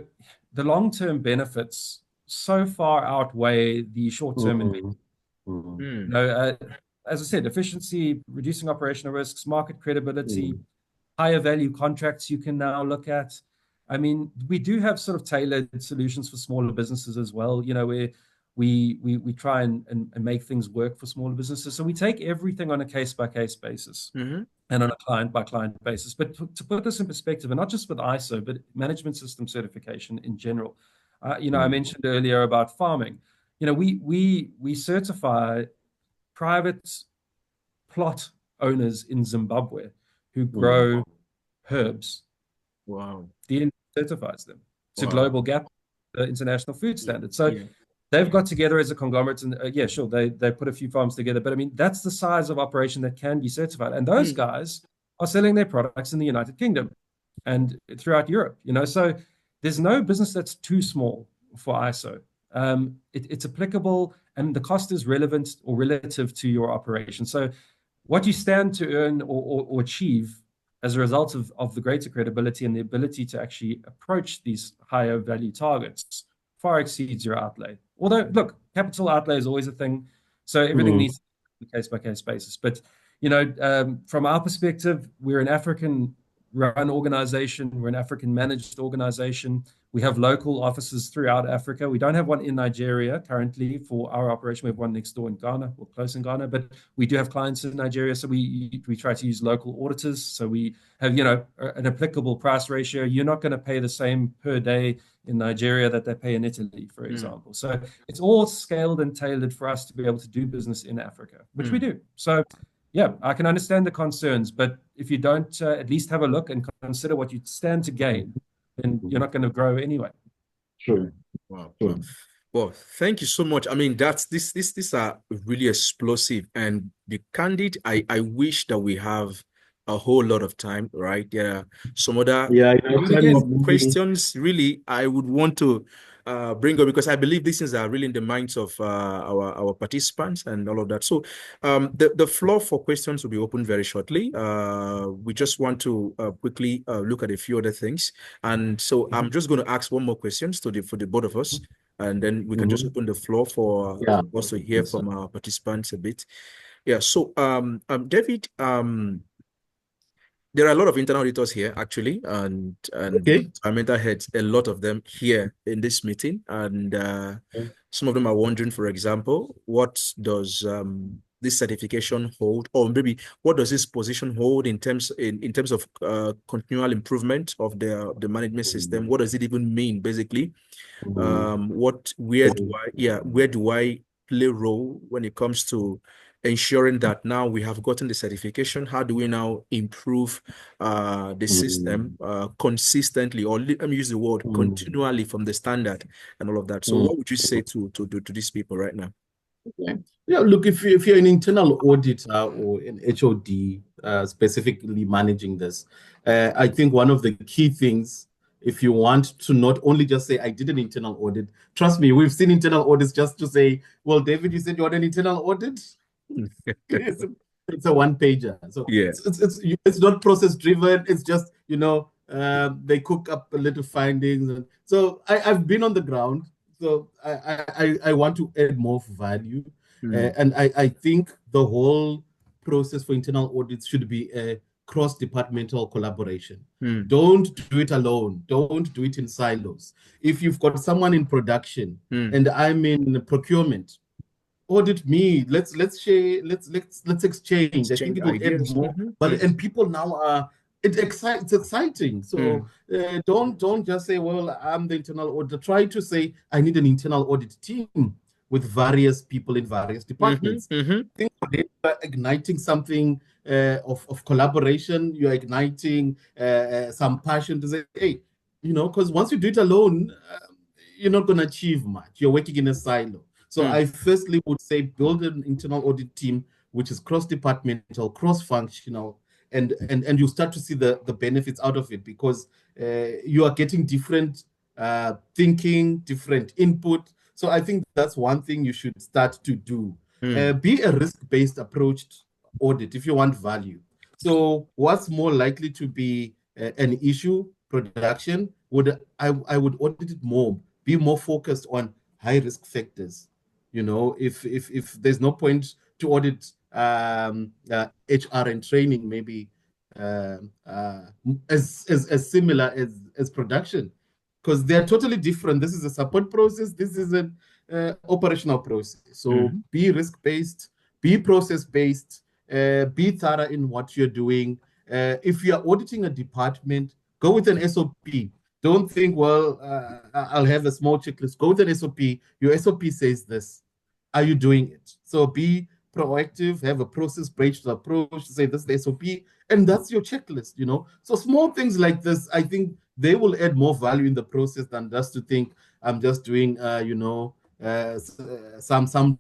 the long-term benefits so far outweigh the short-term investment. As I said, efficiency, reducing operational risks, market credibility, higher value contracts you can now look at. I mean, we do have sort of tailored solutions for smaller businesses as well, where we try and make things work for smaller businesses. So we take everything on a case-by-case basis and on a client-by-client basis. But to put this in perspective, and not just with ISO, but management system certification in general, I mentioned earlier about farming. We certify private plot owners in Zimbabwe who grow herbs. Wow. DN certifies them to Global GAP, the International Food Standard. So they've got together as a conglomerate, and they put a few farms together. But I mean, that's the size of operation that can be certified. And those guys are selling their products in the United Kingdom and throughout Europe. So there's no business that's too small for ISO. It's applicable, and the cost is relevant or relative to your operation. So what you stand to earn or achieve as a result of the greater credibility and the ability to actually approach these higher value targets far exceeds your outlay. Although, look, capital outlay is always a thing, so everything needs to be on a case-by-case basis. But, from our perspective, we're an African-run organization. We're an African-managed organization. We have local offices throughout Africa. We don't have one in Nigeria currently for our operation. We have one next door in Ghana, or close in Ghana, but we do have clients in Nigeria. So we try to use local auditors. So we have, an applicable price ratio. You're not going to pay the same per day in Nigeria that they pay in Italy, for example. So it's all scaled and tailored for us to be able to do business in Africa, which we do. So yeah, I can understand the concerns, but if you don't at least have a look and consider what you stand to gain, then you're not going to grow anyway. True. Wow. Well, thank you so much. I mean, these are really explosive, and the candid. I wish that we have a whole lot of time, right? There are some other questions really I would want to bring up, because I believe these things are really in the minds of our participants and all of that. So the floor for questions will be open very shortly. We just want to quickly look at a few other things. And so I'm just going to ask one more question for the both of us, and then we can just open the floor for us to hear from our participants a bit. Yeah, so David, there are a lot of internal auditors here, actually, and environmental heads, a lot of them here in this meeting. And some of them are wondering, for example, what does this certification hold, or maybe what does this position hold in terms of continual improvement of the management system? What does it even mean, basically? Where do I play a role when it comes to ensuring that now we have gotten the certification? How do we now improve the system consistently, or let me use the word continually, from the standard and all of that? So what would you say to these people right now? Okay. Yeah, look, if you're an internal auditor or an HOD specifically managing this, I think one of the key things, if you want to not only just say, I did an internal audit, trust me, we've seen internal audits just to say, well, David, you said you had an internal audit? It's a one-pager. So it's not process-driven. It's just, they cook up a little findings. So I've been on the ground. So I want to add more value. And I think the whole process for internal audits should be a cross-departmental collaboration. Don't do it alone. Don't do it in silos. If you've got someone in production and I'm in procurement, audit me. Let's share. Let's exchange. I think it will add more. And people now are. It's exciting. So don't just say, well, I'm the internal auditor. Try to say, I need an internal audit team with various people in various departments. I think they're igniting something of collaboration. You're igniting some passion to say, hey, because once you do it alone, you're not going to achieve much. You're working in a silo. So I firstly would say build an internal audit team which is cross-departmental, cross-functional, and you start to see the benefits out of it, because you are getting different thinking, different input. So I think that's one thing you should start to do. Be a risk-based approach audit if you want value. So what's more likely to be an issue? Production, I would audit it more, be more focused on high risk factors. If there's no point to audit HR and training, maybe as similar as production, because they're totally different. This is a support process. This is an operational process. So be risk-based, be process-based, be thorough in what you're doing. If you're auditing a department, go with an SOP. Don't think, well, I'll have a small checklist. Go with an SOP. Your SOP says this. Are you doing it? So be proactive, have a process-based approach to say this is the SOP, and that's your checklist, So small things like this, I think they will add more value in the process than just to think I'm just doing, some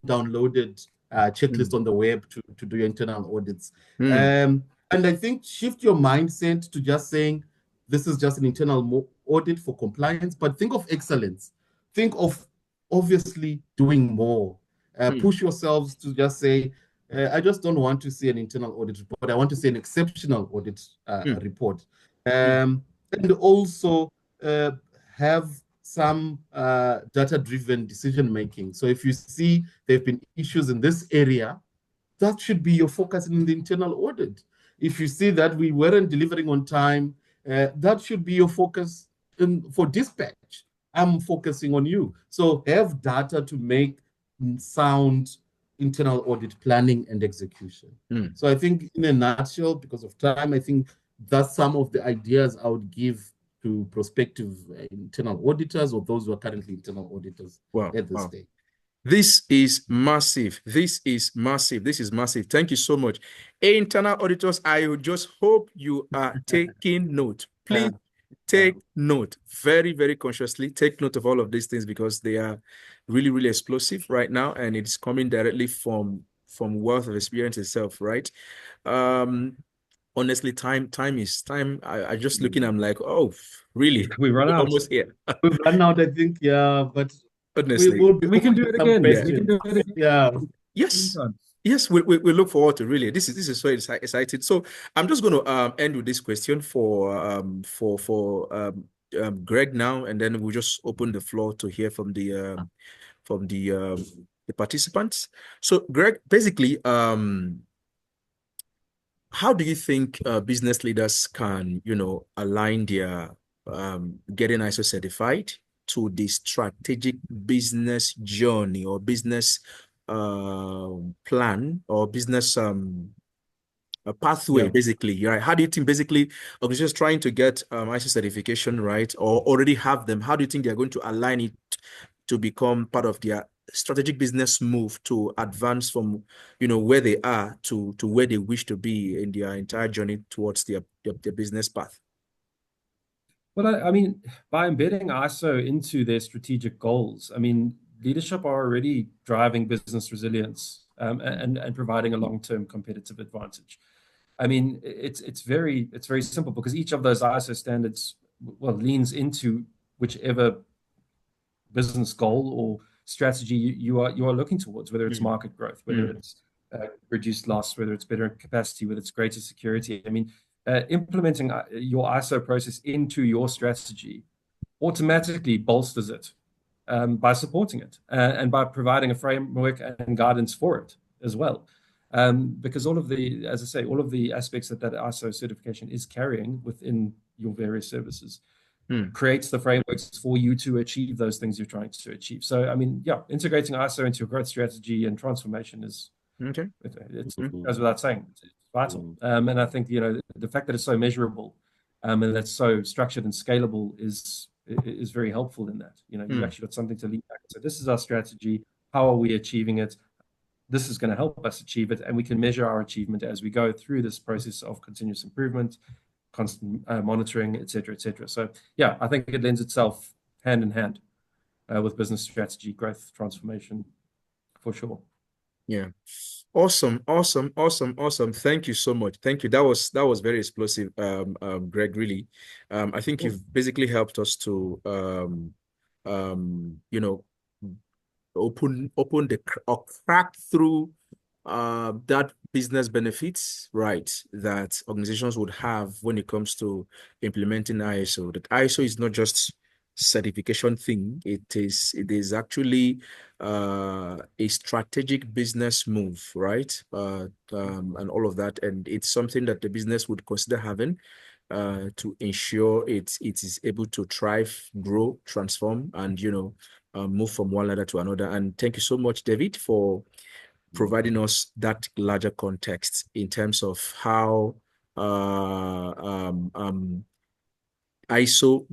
downloaded checklist on the web to do your internal audits. And I think shift your mindset to just saying, this is just an internal audit for compliance, but think of excellence. Think of obviously doing more. Push yourselves to just say, I just don't want to see an internal audit report. I want to see an exceptional audit report. And also have some data-driven decision-making. So if you see there have been issues in this area, that should be your focus in the internal audit. If you see that we weren't delivering on time, that should be your focus for dispatch. I'm focusing on you. So have data to make sound internal audit planning and execution. So I think in a nutshell, because of time, I think that's some of the ideas I would give to prospective internal auditors or those who are currently internal auditors at this stage. This is massive. This is massive. This is massive. Thank you so much. Internal auditors, I just hope you are taking note. Please take note very, very consciously. Take note of all of these things, because they are really, really explosive right now, and it's coming directly from wealth of experience itself, right? Honestly, time. I just looking, I'm like, oh, really? We run out. Almost here. We've run out, I think, but honestly, we can do it again. We can do it again. Yeah. Yes. Yes, we look forward to really. This is so exciting. So I'm just going to end with this question for Greg now, and then we'll just open the floor to hear from the participants. So Greg, basically, how do you think business leaders can, align their getting ISO certified to the strategic business journey or business plan or business a pathway, basically, right? How do you think basically organizations trying to get ISO certification, right, or already have them, how do you think they're going to align it to become part of their strategic business move to advance from where they are to where they wish to be in their entire journey towards their business path? Well, I mean, by embedding ISO into their strategic goals, I mean, leadership are already driving business resilience and providing a long-term competitive advantage. I mean, it's very simple, because each of those ISO standards leans into whichever business goal or strategy you are looking towards, whether it's market growth, whether it's reduced loss, whether it's better capacity, whether it's greater security. I mean, implementing your ISO process into your strategy automatically bolsters it by supporting it and by providing a framework and guidance for it as well. Because all of the, as I say, all of the aspects that ISO certification is carrying within your various services creates the frameworks for you to achieve those things you're trying to achieve. So, I mean, integrating ISO into your growth strategy and transformation is, it goes without saying, it's vital. And I think, the fact that it's so measurable and that's so structured and scalable is very helpful in that. You actually got something to lead back. So this is our strategy. How are we achieving it? this is going to help us achieve it, and we can measure our achievement as we go through this process of continuous improvement, constant monitoring, et cetera, et cetera. So yeah, I think it lends itself hand in hand with business strategy, growth, transformation, for sure. Yeah. Awesome. Thank you so much. Thank you. That was very explosive, Greg, really. I think you've basically helped us to you know, open or crack through that business benefits, right, that organizations would have when it comes to implementing ISO. That ISO is not just certification thing. It is actually a strategic business move, right? And all of that. And it's something that the business would consider having to ensure it is able to thrive, grow, transform, and, move from one ladder to another. And thank you so much, David, for providing us that larger context in terms of how ISO,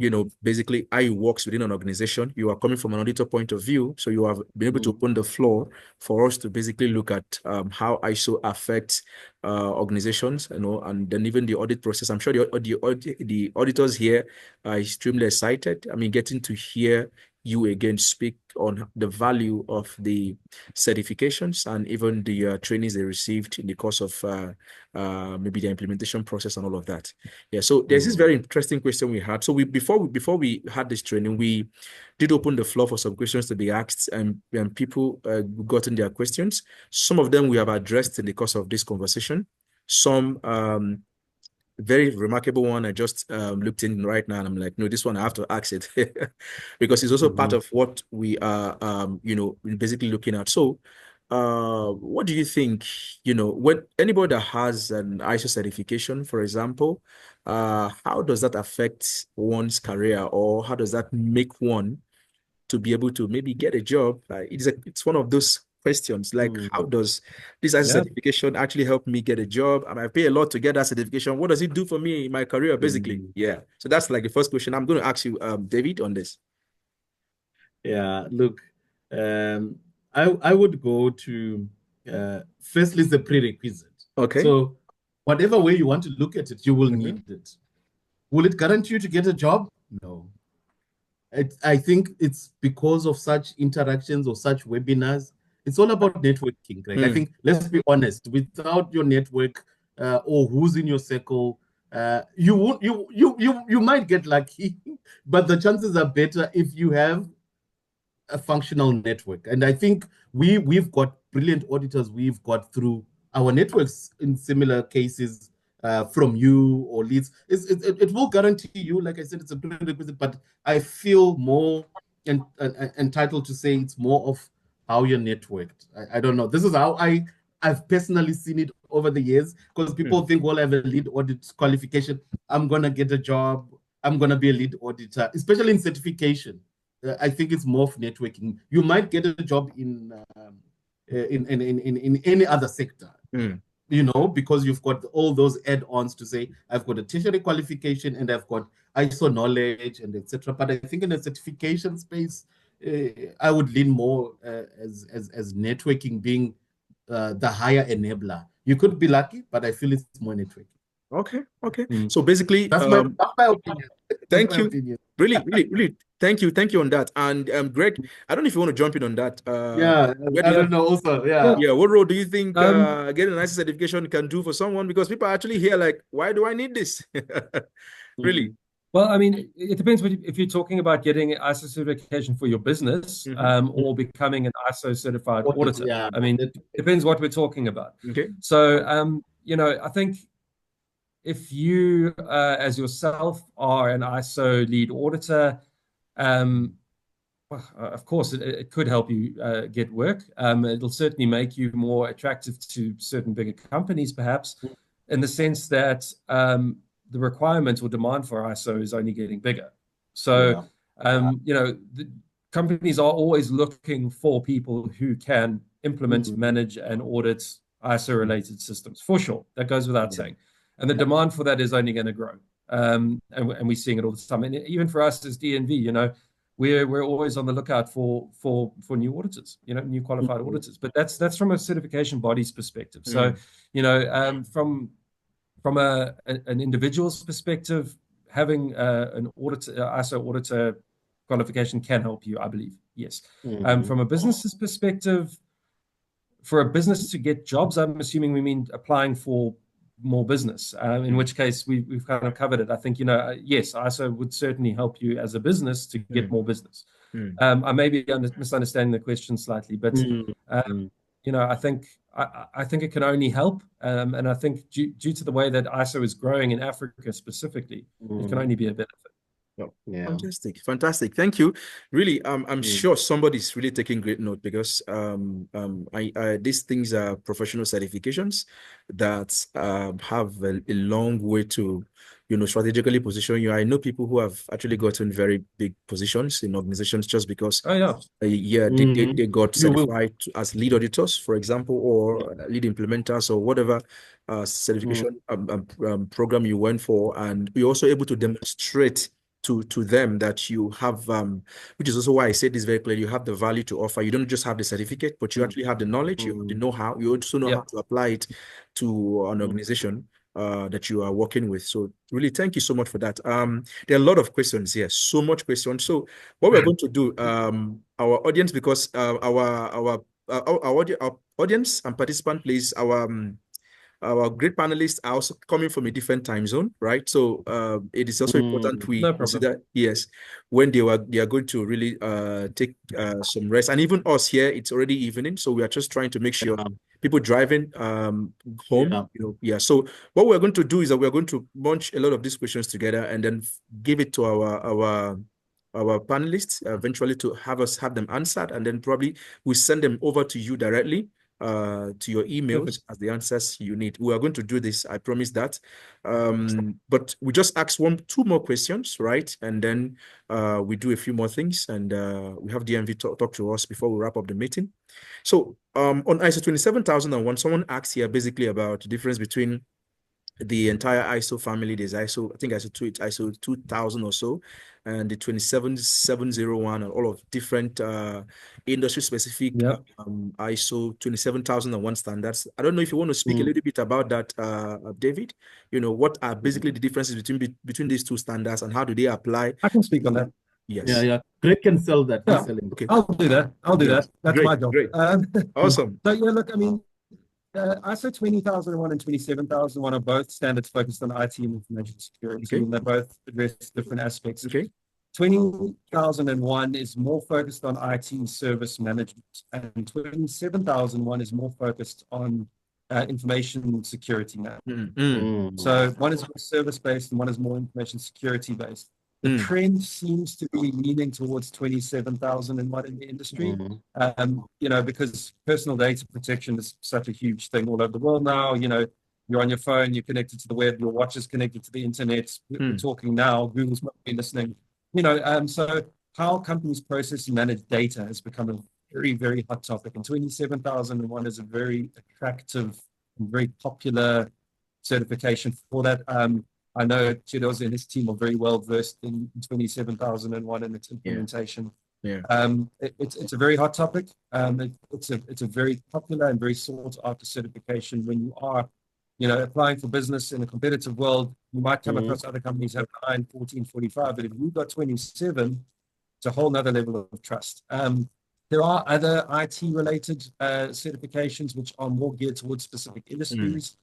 basically how it works within an organization. You are coming from an auditor point of view, so you have been able to open the floor for us to basically look at how ISO affects organizations, and then even the audit process. I'm sure the auditors here are extremely excited. I mean, getting to hear you again speak on the value of the certifications and even the trainings they received in the course of maybe the implementation process and all of that. Yeah. So there's this very interesting question we had. So before we had this training, we did open the floor for some questions to be asked, and people gotten their questions. Some of them we have addressed in the course of this conversation. Some very remarkable one I just looked in right now, and I'm like, no, this one I have to ask it because it's also part of what we are basically looking at. So what do you think, when anybody that has an ISO certification, for example, how does that affect one's career, or how does that make one to be able to maybe get a job? It's one of those questions, like, how does this ISO certification actually help me get a job? I might pay a lot to get that certification. What does it do for me in my career, basically? Yeah. So that's like the first question. I'm going to ask you, David, on this. Yeah, look, I would go to firstly the prerequisite. Okay. So whatever way you want to look at it, you will need it. Will it guarantee you to get a job? No. I think it's because of such interactions or such webinars. It's all about networking, Greg. I think, let's be honest, without your network or who's in your circle, you might get lucky, but the chances are better if you have a functional network. And I think we've got brilliant auditors we've got through our networks in similar cases from you or leads. It will guarantee you, like I said, it's a prerequisite, but I feel more entitled to say it's more of how you're networked. I don't know. This is how I've personally seen it over the years, because people think, well, I have a lead audit qualification, I'm going to get a job, I'm going to be a lead auditor, especially in certification. I think it's more of networking. You might get a job in any other sector, because you've got all those add-ons to say, I've got a tertiary qualification and I've got ISO knowledge and etc. But I think in the certification space, I would lean more as networking being the higher enabler. You could be lucky, but I feel it's more networking. Okay. So basically, that's my opinion. Thank you. Really. Thank you on that. And Greg, I don't know if you want to jump in on that. I don't know also. Yeah. What role do you think getting an ISO certification can do for someone? Because people are actually here like, why do I need this? Really? Well, I mean, it depends if you're talking about getting an ISO certification for your business or becoming an ISO certified auditor. Yeah. I mean, it depends what we're talking about. Okay. So, I think if you, as yourself, are an ISO lead auditor, well, of course, it could help you get work. It'll certainly make you more attractive to certain bigger companies, perhaps, in the sense that the requirement or demand for ISO is only getting bigger. So, the companies are always looking for people who can implement, manage, and audit ISO-related systems, for sure. That goes without saying. And the demand for that is only going to grow. And we're seeing it all the time. And even for us as DNV, we're always on the lookout for new auditors, new qualified auditors. But that's from a certification body's perspective. So, from an individual's perspective, having an ISO auditor qualification can help you, I believe. Yes. From a business's perspective, for a business to get jobs, I'm assuming we mean applying for more business, in which case we've kind of covered it. I think, yes, ISO would certainly help you as a business to get more business. I may be misunderstanding the question slightly, but I think it can only help, and I think due to the way that ISO is growing in Africa specifically, it can only be a benefit. Yeah. Fantastic. Thank you. Really, I'm sure somebody's really taking great note, because these things are professional certifications that have a long way to, strategically position you. I know people who have actually gotten very big positions in organizations just because they got certified as lead auditors, for example, or lead implementers, or whatever certification program you went for, and you're also able to demonstrate to them that you have, which is also why I said this very clearly, you have the value to offer. You don't just have the certificate, but you actually have the knowledge, you have the know-how, you also know how to apply it to an organization that you are working with. So really, thank you so much for that. There are a lot of questions here, so much questions. So what we're going to do, our audience, because our audience and participant, please, our great panelists are also coming from a different time zone, right? So it is also important we consider, yes, when they are going to really take some rest. And even us here, it's already evening, so we are just trying to make sure people driving home, So what we're going to do is that we're going to bunch a lot of these questions together and then give it to our panelists eventually to have them answered, and then probably we send them over to you directly to your emails as the answers you need. We are going to do this, I promise that. But we just ask two more questions, right? And then we do a few more things, and we have DMV talk to us before we wrap up the meeting. So on ISO 27001, someone asked here basically about the difference between the entire ISO family. There's ISO, I think ISO 2000 or so, and the 27701, and all of different industry specific ISO 27001 standards. I don't know if you want to speak a little bit about that, David. What are basically the differences between these two standards, and how do they apply? I can speak on that. Yes. Yeah. Greg can sell that. Yeah. Okay. I'll do that. That's my job. Great. Awesome. So look, I mean, ISO 20001 and 27001 are both standards focused on IT and information security, and they both address different aspects. 20001 is more focused on IT and service management, and 27001 is more focused on information security management. So one is more service-based and one is more information security-based. The trend seems to be leaning towards 27001 in the industry, because personal data protection is such a huge thing all over the world now. You're on your phone, you're connected to the web, your watch is connected to the internet. We're talking now, Google's not be listening. So how companies process and manage data has become a very, very hot topic. And 27001 is a very attractive and very popular certification for that. I know Chidoze and his team are very well versed in 27001 and its implementation. It's a very hot topic. It's a very popular and very sought after certification. When you are, applying for business in a competitive world, you might come across other companies have 9, 14, 45, but if you've got 27, it's a whole nother level of trust. There are other IT related certifications which are more geared towards specific industries,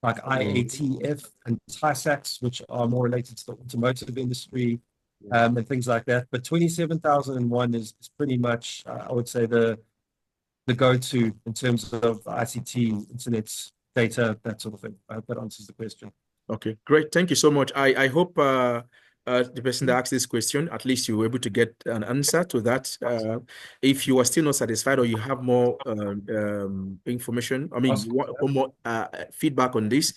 like IATF and TISAX, which are more related to the automotive industry, and things like that. But 27001 is pretty much, I would say, the go-to in terms of ICT, internet, data, that sort of thing. I hope that answers the question. Okay, great. Thank you so much. I hope the person that asked this question, at least you were able to get an answer to that. If you are still not satisfied, or you have more information, you want more feedback on this,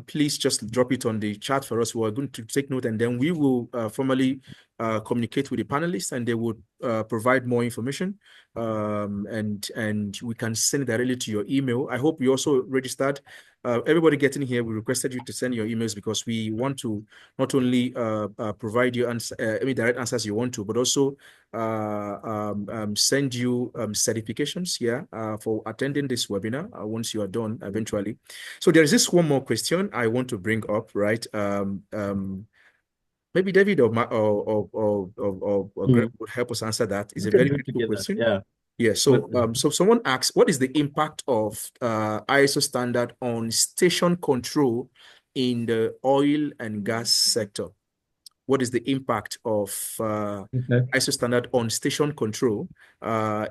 please just drop it on the chat for us. We are going to take note, and then we will formally communicate with the panelists, and they would provide more information, and we can send it directly to your email. I hope you also registered everybody getting here, we requested you to send your emails because we want to not only provide you any direct answers you want to, but also send you certifications here for attending this webinar once you are done eventually. So there is this one more question I want to bring up, right? Maybe David or Greg would help us answer that. It's a very critical question. Yeah. Yeah. So so someone asks, what is the impact of ISO standard on station control in the oil and gas sector? What is the impact of ISO standard on station control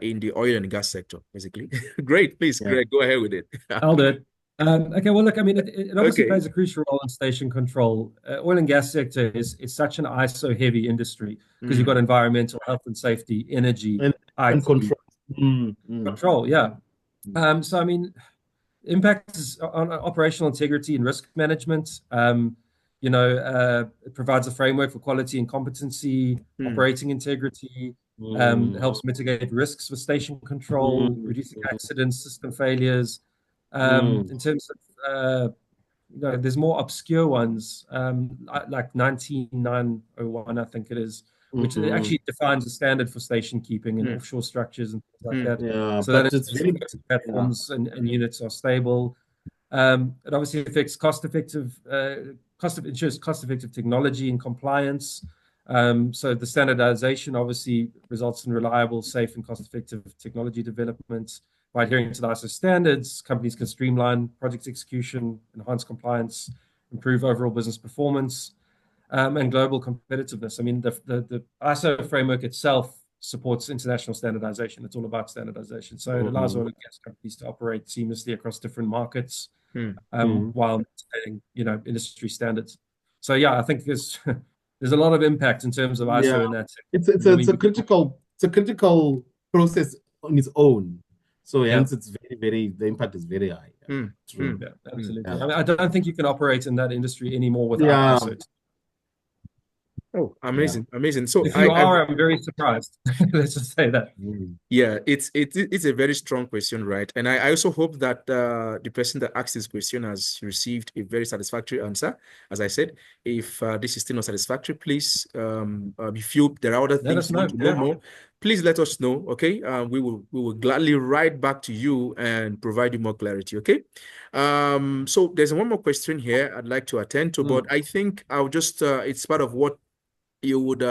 in the oil and gas sector, basically? Great, please, Greg, go ahead with it. I'll do it. Okay, well, look, I mean, it obviously plays a crucial role in station control. Oil and gas sector is such an ISO heavy industry because you've got environmental, health and safety, energy, and control. Control, yeah. So, I mean, impact is on operational integrity and risk management. It provides a framework for quality and competency, operating integrity, helps mitigate risks for station control, reducing accidents, system failures. In terms of, there's more obscure ones, like 19901, I think it is, which actually defines a standard for station keeping in offshore structures and things like that. Yeah, so that it's very platforms and units are stable. It obviously affects ensures cost-effective technology and compliance. So the standardization obviously results in reliable, safe, and cost-effective technology development. By adhering to the ISO standards, companies can streamline project execution, enhance compliance, improve overall business performance, and global competitiveness. I mean, the ISO framework itself supports international standardization. It's all about standardization. So it allows oil and gas companies to operate seamlessly across different markets while maintaining, industry standards. So yeah, I think there's a lot of impact in terms of ISO in that. It's a critical process on its own. So hence it's the impact is very high. True. Yeah, absolutely. I mean, I don't think you can operate in that industry anymore without ISO. Oh, amazing, amazing. So if I'm very surprised. Let's just say that. Yeah, it's a very strong question, right? And I also hope that the person that asked this question has received a very satisfactory answer. As I said, if this is still not satisfactory, please, if there are other things you want to know more, please let us know. Okay, we will gladly write back to you and provide you more clarity. Okay. So there's one more question here I'd like to attend to, but I think I'll just it's part of what you would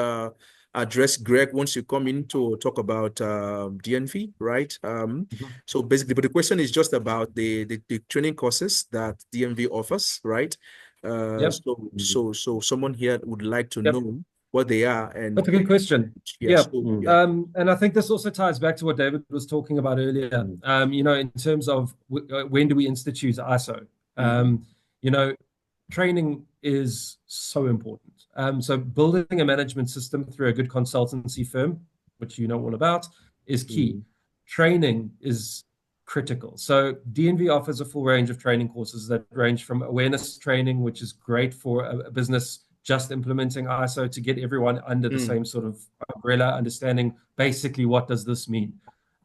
address, Greg, once you come in to talk about DNV, right? So basically, but the question is just about the training courses that DNV offers, right? So someone here would like to know what they are. And that's a good question. Yes. And I think this also ties back to what David was talking about earlier. In terms of when do we institute ISO? Training is so important. So building a management system through a good consultancy firm, which you know all about, is key. Training is critical. So DNV offers a full range of training courses that range from awareness training, which is great for a business just implementing ISO, to get everyone under the same sort of umbrella, understanding basically what does this mean?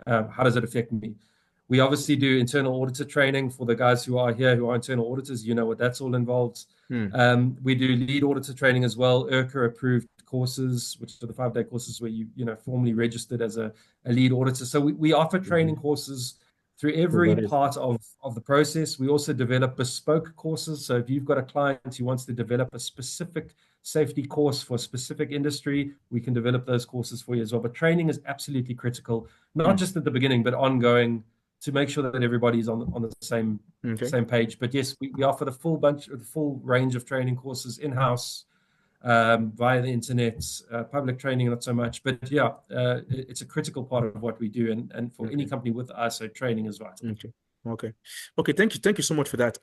How does it affect me? We obviously do internal auditor training for the guys who are here, who are internal auditors. You know what that's all involved. We do lead auditor training as well, IRCA approved courses, which are the 5-day courses where you formally registered as a lead auditor. So we offer training courses through every part of the process. We also develop bespoke courses. So if you've got a client who wants to develop a specific safety course for a specific industry, we can develop those courses for you as well. But training is absolutely critical, not just at the beginning, but ongoing, to make sure that everybody's on the same page. But yes, we offer the full range of training courses in-house, via the internet, public training, not so much. But yeah, it's a critical part of what we do, and for any company with ISO, training is vital. Okay. Thank you so much for that.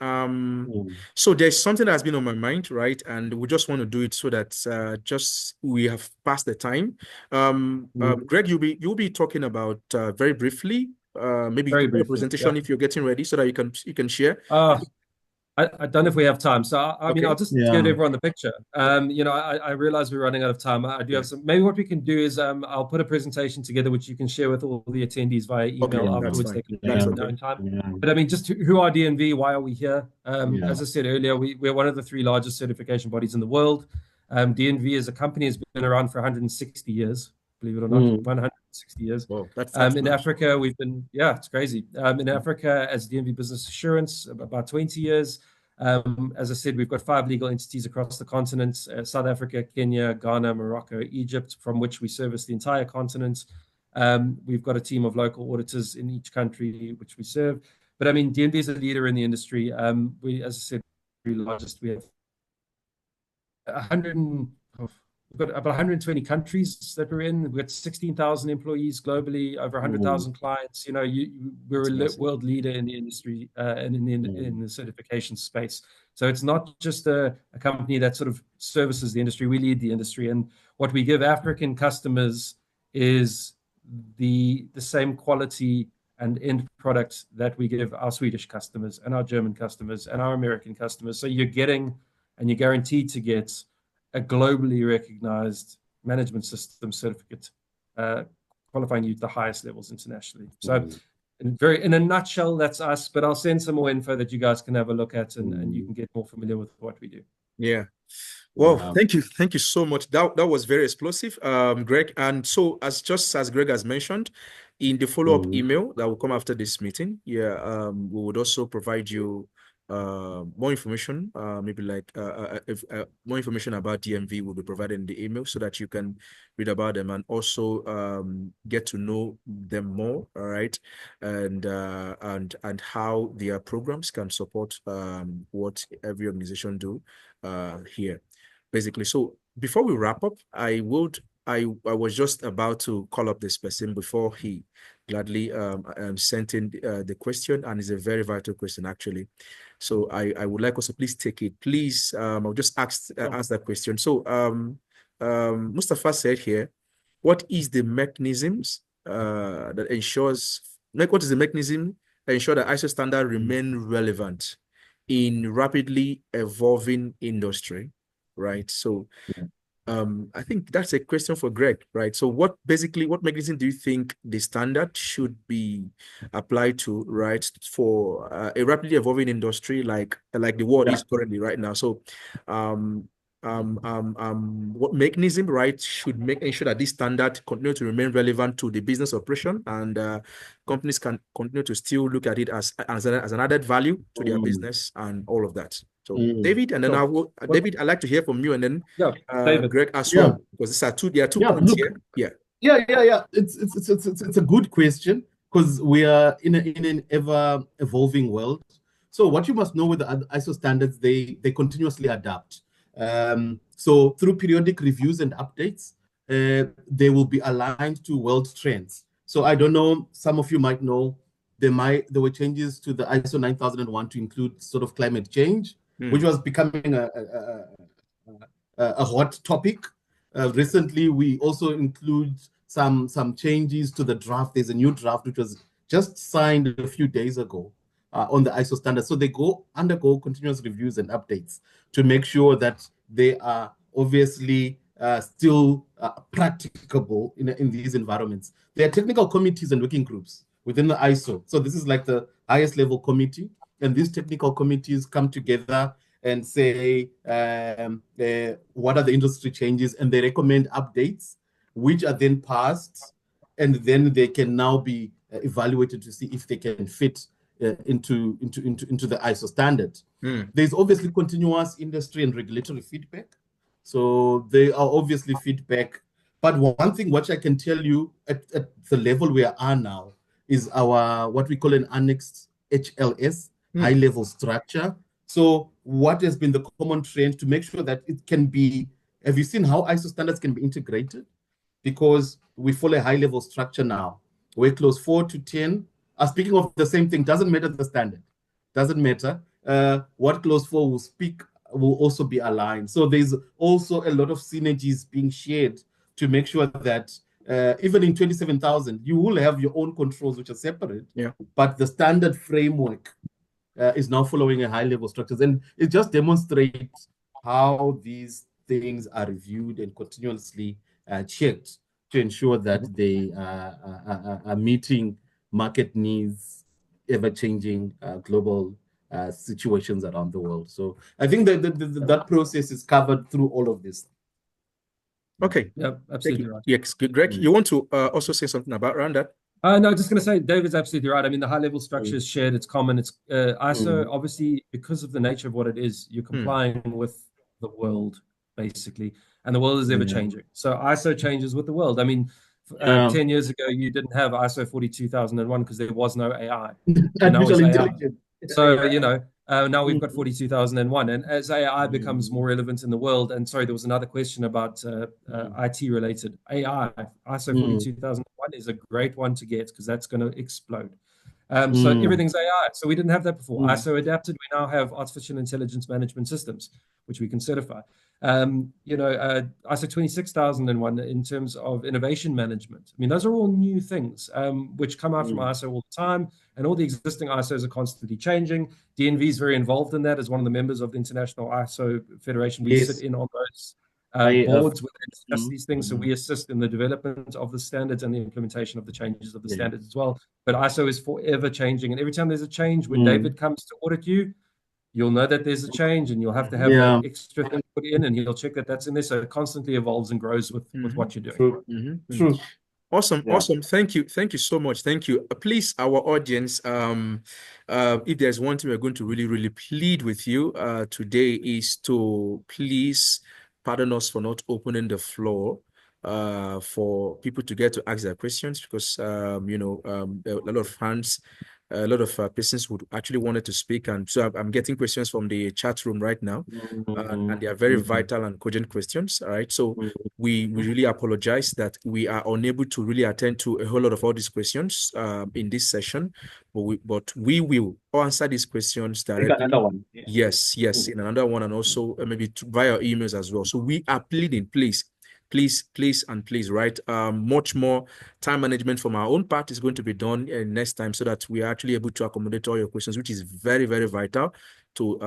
So there's something that's been on my mind, right? And we just want to do it so that we have passed the time. Greg, you'll be talking about very briefly. Maybe a presentation if you're getting ready, so that you can share. I don't know if we have time. So, I mean, Okay. I'll just Yeah. give everyone the picture. I realize we're running out of time. I do have some, maybe what we can do is I'll put a presentation together, which you can share with all the attendees via Okay, email that's afterwards. fine. They can That's in okay. their own time. Yeah. But I mean, just who are DNV? Why are we here? Yeah. As I said earlier, we're one of the 3 largest certification bodies in the world. DNV as a company has been around for 160 years, believe it or not, 160 years. Well, that's In Africa, we've been, it's crazy. In Africa, as DNV Business Assurance, about 20 years. As I said, we've got 5 legal entities across the continent, South Africa, Kenya, Ghana, Morocco, Egypt, from which we service the entire continent. We've got a team of local auditors in each country which we serve. But I mean, DNV is a leader in the industry. As I said, the largest. We have 100. We've got about 120 countries that we're in. We've got 16,000 employees globally, over 100,000 clients. We're a world leader in the industry and in the certification space. So it's not just a company that sort of services the industry. We lead the industry. And what we give African customers is the same quality and end product that we give our Swedish customers and our German customers and our American customers. So you're getting and you're guaranteed to get a globally recognized management system certificate, qualifying you to the highest levels internationally. So in a nutshell, that's us, but I'll send some more info that you guys can have a look at and you can get more familiar with what we do. Yeah. Well, thank you. Thank you so much. That was very explosive, Greg. And so as Greg has mentioned, in the follow-up email that will come after this meeting, we would also provide you more information, maybe like if more information about DMV will be provided in the email so that you can read about them and also get to know them more, all right, and how their programs can support what every organization do here, basically. So before we wrap up, I was just about to call up this person before he gladly sent in the question, and it's a very vital question actually. So I would like us to please take it. Please, I'll just ask that question. So Mustafa said here, what is the mechanisms that ensures, what is the mechanism that ensure that ISO standard remain relevant in rapidly evolving industry, right? So I think that's a question for Greg, right? So what mechanism do you think the standard should be applied to, right, for a rapidly evolving industry like the world is currently right now? So what mechanism, right, should ensure that this standard continue to remain relevant to the business operation and companies can continue to still look at it as an added value to their business and all of that. So David, and then David, I'd like to hear from you, and then David. Greg as well, because there are two points here. It's a good question because we are in an ever evolving world. So what you must know with the ISO standards, they continuously adapt. So through periodic reviews and updates, they will be aligned to world trends. So I don't know, some of you might know there were changes to the ISO 9001 to include sort of climate change, which was becoming a hot topic. Recently, we also include some changes to the draft. There's a new draft which was just signed a few days ago on the ISO standards. So they undergo continuous reviews and updates to make sure that they are obviously still practicable in these environments. There are technical committees and working groups within the ISO. So this is like the highest level committee, and these technical committees come together and say what are the industry changes, and they recommend updates, which are then passed, and then they can now be evaluated to see if they can fit into the ISO standard. There's obviously continuous industry and regulatory feedback. So they are obviously feedback. But one thing which I can tell you at the level we are now is our what we call an annexed HLS, high level structure. So what has been the common trend to make sure that it can be, have you seen how ISO standards can be integrated? Because we follow a high level structure now, where clause 4 to 10 are speaking of the same thing. Doesn't matter the standard, doesn't matter. What clause 4 will speak will also be aligned. So there's also a lot of synergies being shared to make sure that even in 27,000, you will have your own controls which are separate, but the standard framework is now following a high-level structures, and it just demonstrates how these things are reviewed and continuously checked to ensure that they are meeting market needs, ever-changing global situations around the world. So I think that process is covered through all of this. Okay. Yeah, absolutely right. Yes, Greg, you want to also say something about around that? No, just going to say, David's absolutely right. I mean, the high-level structure is shared. It's common. It's ISO, obviously, because of the nature of what it is, you're complying with the world, basically. And the world is ever changing. So ISO changes with the world. I mean, 10 years ago, you didn't have ISO 42001 because there was no AI. And now it's AI. So, you know, now we've got 42001. And as AI becomes more relevant in the world, and sorry, there was another question about IT related. AI, ISO 42001 is a great one to get because that's going to explode. So everything's AI. So we didn't have that before. ISO adapted. We now have artificial intelligence management systems, which we can certify. You know, ISO 26001 in terms of innovation management. I mean, those are all new things which come out from ISO all the time, and all the existing ISOs are constantly changing. DNV is very involved in that as one of the members of the International ISO Federation. We sit in on those boards where they discuss these things. So we assist in the development of the standards and the implementation of the changes of the standards as well. But ISO is forever changing. And every time there's a change, when David comes to audit you, you'll know that there's a change and you'll have to have that extra thing put in, and he'll check that that's in there. So it constly evolves and grows with what you're doing. True. Awesome. Awesome. Thank you. Thank you so much. Thank you. Please, our audience, if there's one thing we're going to really plead with you today is to please pardon us for not opening the floor for people to get to ask their questions, because you know, a lot of hands, a lot of persons would actually wanted to speak, and so I'm getting questions from the chat room right now, and they are very vital and cogent questions. All right, so we really apologize that we are unable to really attend to a whole lot of all these questions in this session, but we will answer these questions directly. Another one. Yes, in another one, and also maybe via emails as well. So we are pleading, please, right? Much more time management from our own part is going to be done next time, so that we are actually able to accommodate all your questions, which is very vital to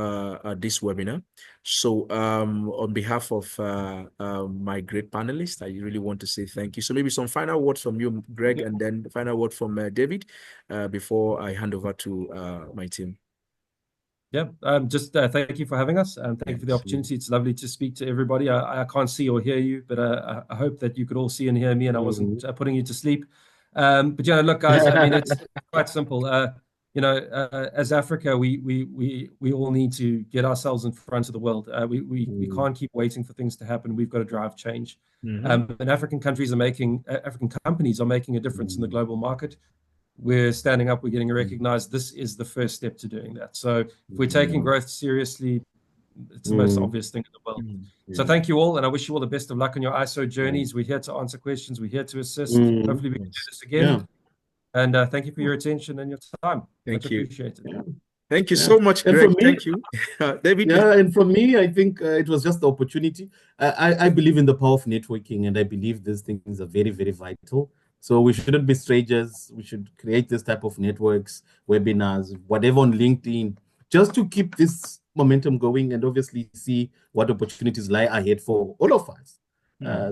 this webinar. So on behalf of my great panelists, I really want to say thank you. So maybe some final words from you, Greg, and then the final word from David before I hand over to my team. Yeah, just thank you for having us, and thank you for the opportunity. It's lovely to speak to everybody. I can't see or hear you, but I hope that you could all see and hear me, and I wasn't putting you to sleep. But yeah, look, guys, I mean, it's quite simple. You know, as Africa, we all need to get ourselves in front of the world. We can't keep waiting for things to happen. We've got to drive change. And African companies are making a difference in the global market. We're standing up, we're getting recognized. This is the first step to doing that. So if we're taking growth seriously, it's the most obvious thing in the world. So thank you all, and I wish you all the best of luck on your ISO journeys. We're here to answer questions. We're here to assist. Hopefully we can do this again. And thank you for your attention and your time. Much appreciated. Thank you so much, Greg. Thank you. David? Yeah, and for me, I think it was just the opportunity. I believe in the power of networking, and I believe these things are very vital. So we shouldn't be strangers. We should create this type of networks, webinars, whatever on LinkedIn, just to keep this momentum going and obviously see what opportunities lie ahead for all of us.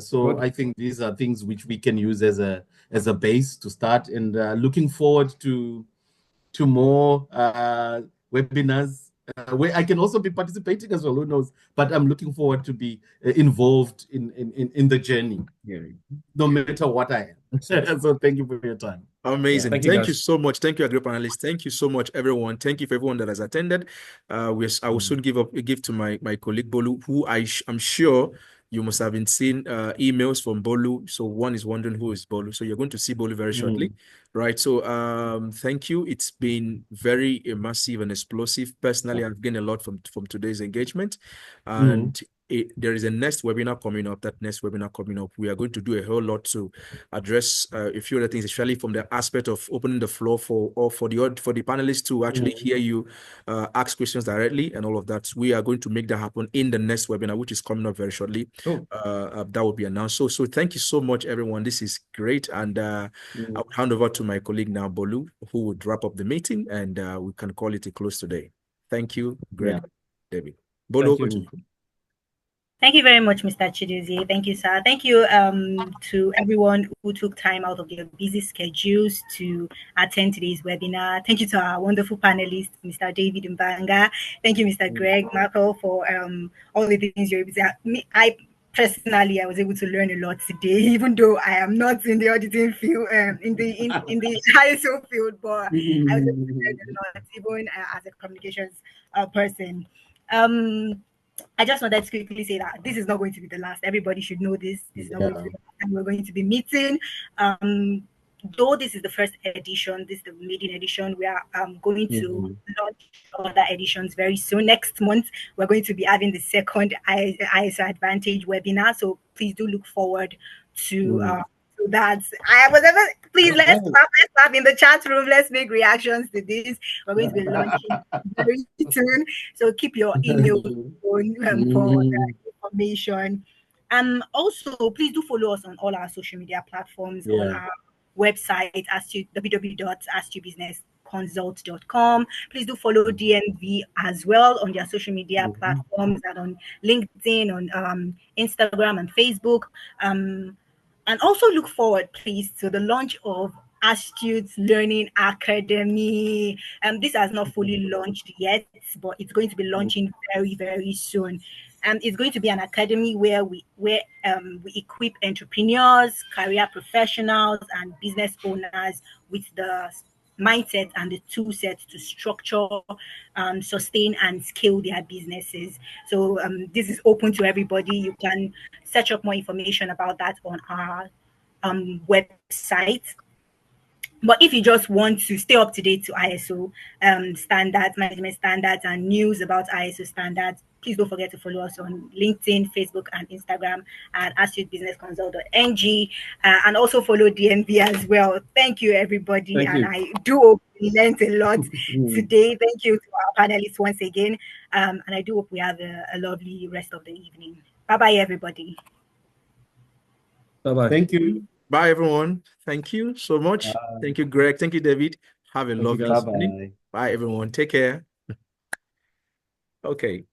So I think these are things which we can use as a base to start, and looking forward to more webinars where I can also be participating as well. Who knows? But I'm looking forward to be involved in the journey, no matter what I am. So thank you for your time. Amazing. Thank you so much. Thank you, group panelists. Thank you so much, everyone. Thank you for everyone that has attended. I will soon give to my colleague Bolu, who I'm sure you must have been seeing emails from Bolu. So one is wondering who is Bolu. So you're going to see Bolu very shortly, right? So thank you. It's been very immersive and explosive. Personally, I've gained a lot from today's engagement, and there is a next webinar coming up. That next webinar coming up, we are going to do a whole lot to address a few other things, especially from the aspect of opening the floor for the panelists to actually hear you ask questions directly and all of that. We are going to make that happen in the next webinar, which is coming up very shortly. Cool. That will be announced. So thank you so much, everyone. This is great, and I will hand over to my colleague now, Bolu, who would wrap up the meeting, and we can call it a close today. Thank you, Greg, David. Bolu, over to you. Thank you very much, Mr. Chidozie. Thank you, sir. Thank you to everyone who took time out of their busy schedules to attend today's webinar. Thank you to our wonderful panelists, Mr. David Mbanga. Thank you, Mr. Greg Markwell, for all the things you're able to. I personally, I was able to learn a lot today, even though I am not in the auditing field, in the ISO field, but I was able to learn a lot, even as a communications person. I just wanted to quickly say that this is not going to be the last. Everybody should know this. This is not going to be the last time we're going to be meeting. Though this is the first edition, this is the maiden edition, we are going to launch other editions very soon. Next month, we're going to be having the second ISO Advantage webinar. So please do look forward to that. Please let's clap in the chat room. Let's make reactions to this. We're going to be launching very soon. So keep your email on for information. Also, please do follow us on all our social media platforms, on our website, www.astbusinessconsult.com. Please do follow DNV as well on their social media platforms and on LinkedIn, on Instagram and Facebook. And also look forward, please, to the launch of Astute's Learning Academy. This has not fully launched yet, but it's going to be launching very, very soon. It's going to be an academy where we equip entrepreneurs, career professionals, and business owners with the mindset and the tool sets to structure, sustain, and scale their businesses. So this is open to everybody. You can search up more information about that on our website. But if you just want to stay up to date to ISO standards, management standards, and news about ISO standards, please don't forget to follow us on LinkedIn, Facebook, and Instagram at astutebusinessconsult.ng, and also follow DNV as well. Thank you, everybody. Thank you. I do hope we learned a lot today. Thank you to our panelists once again. And I do hope we have a lovely rest of the evening. Bye-bye, everybody. Bye-bye. Thank you. Bye, everyone. Thank you so much. Thank you, Greg. Thank you, David. Have a lovely evening. Bye, everyone. Take care. Okay.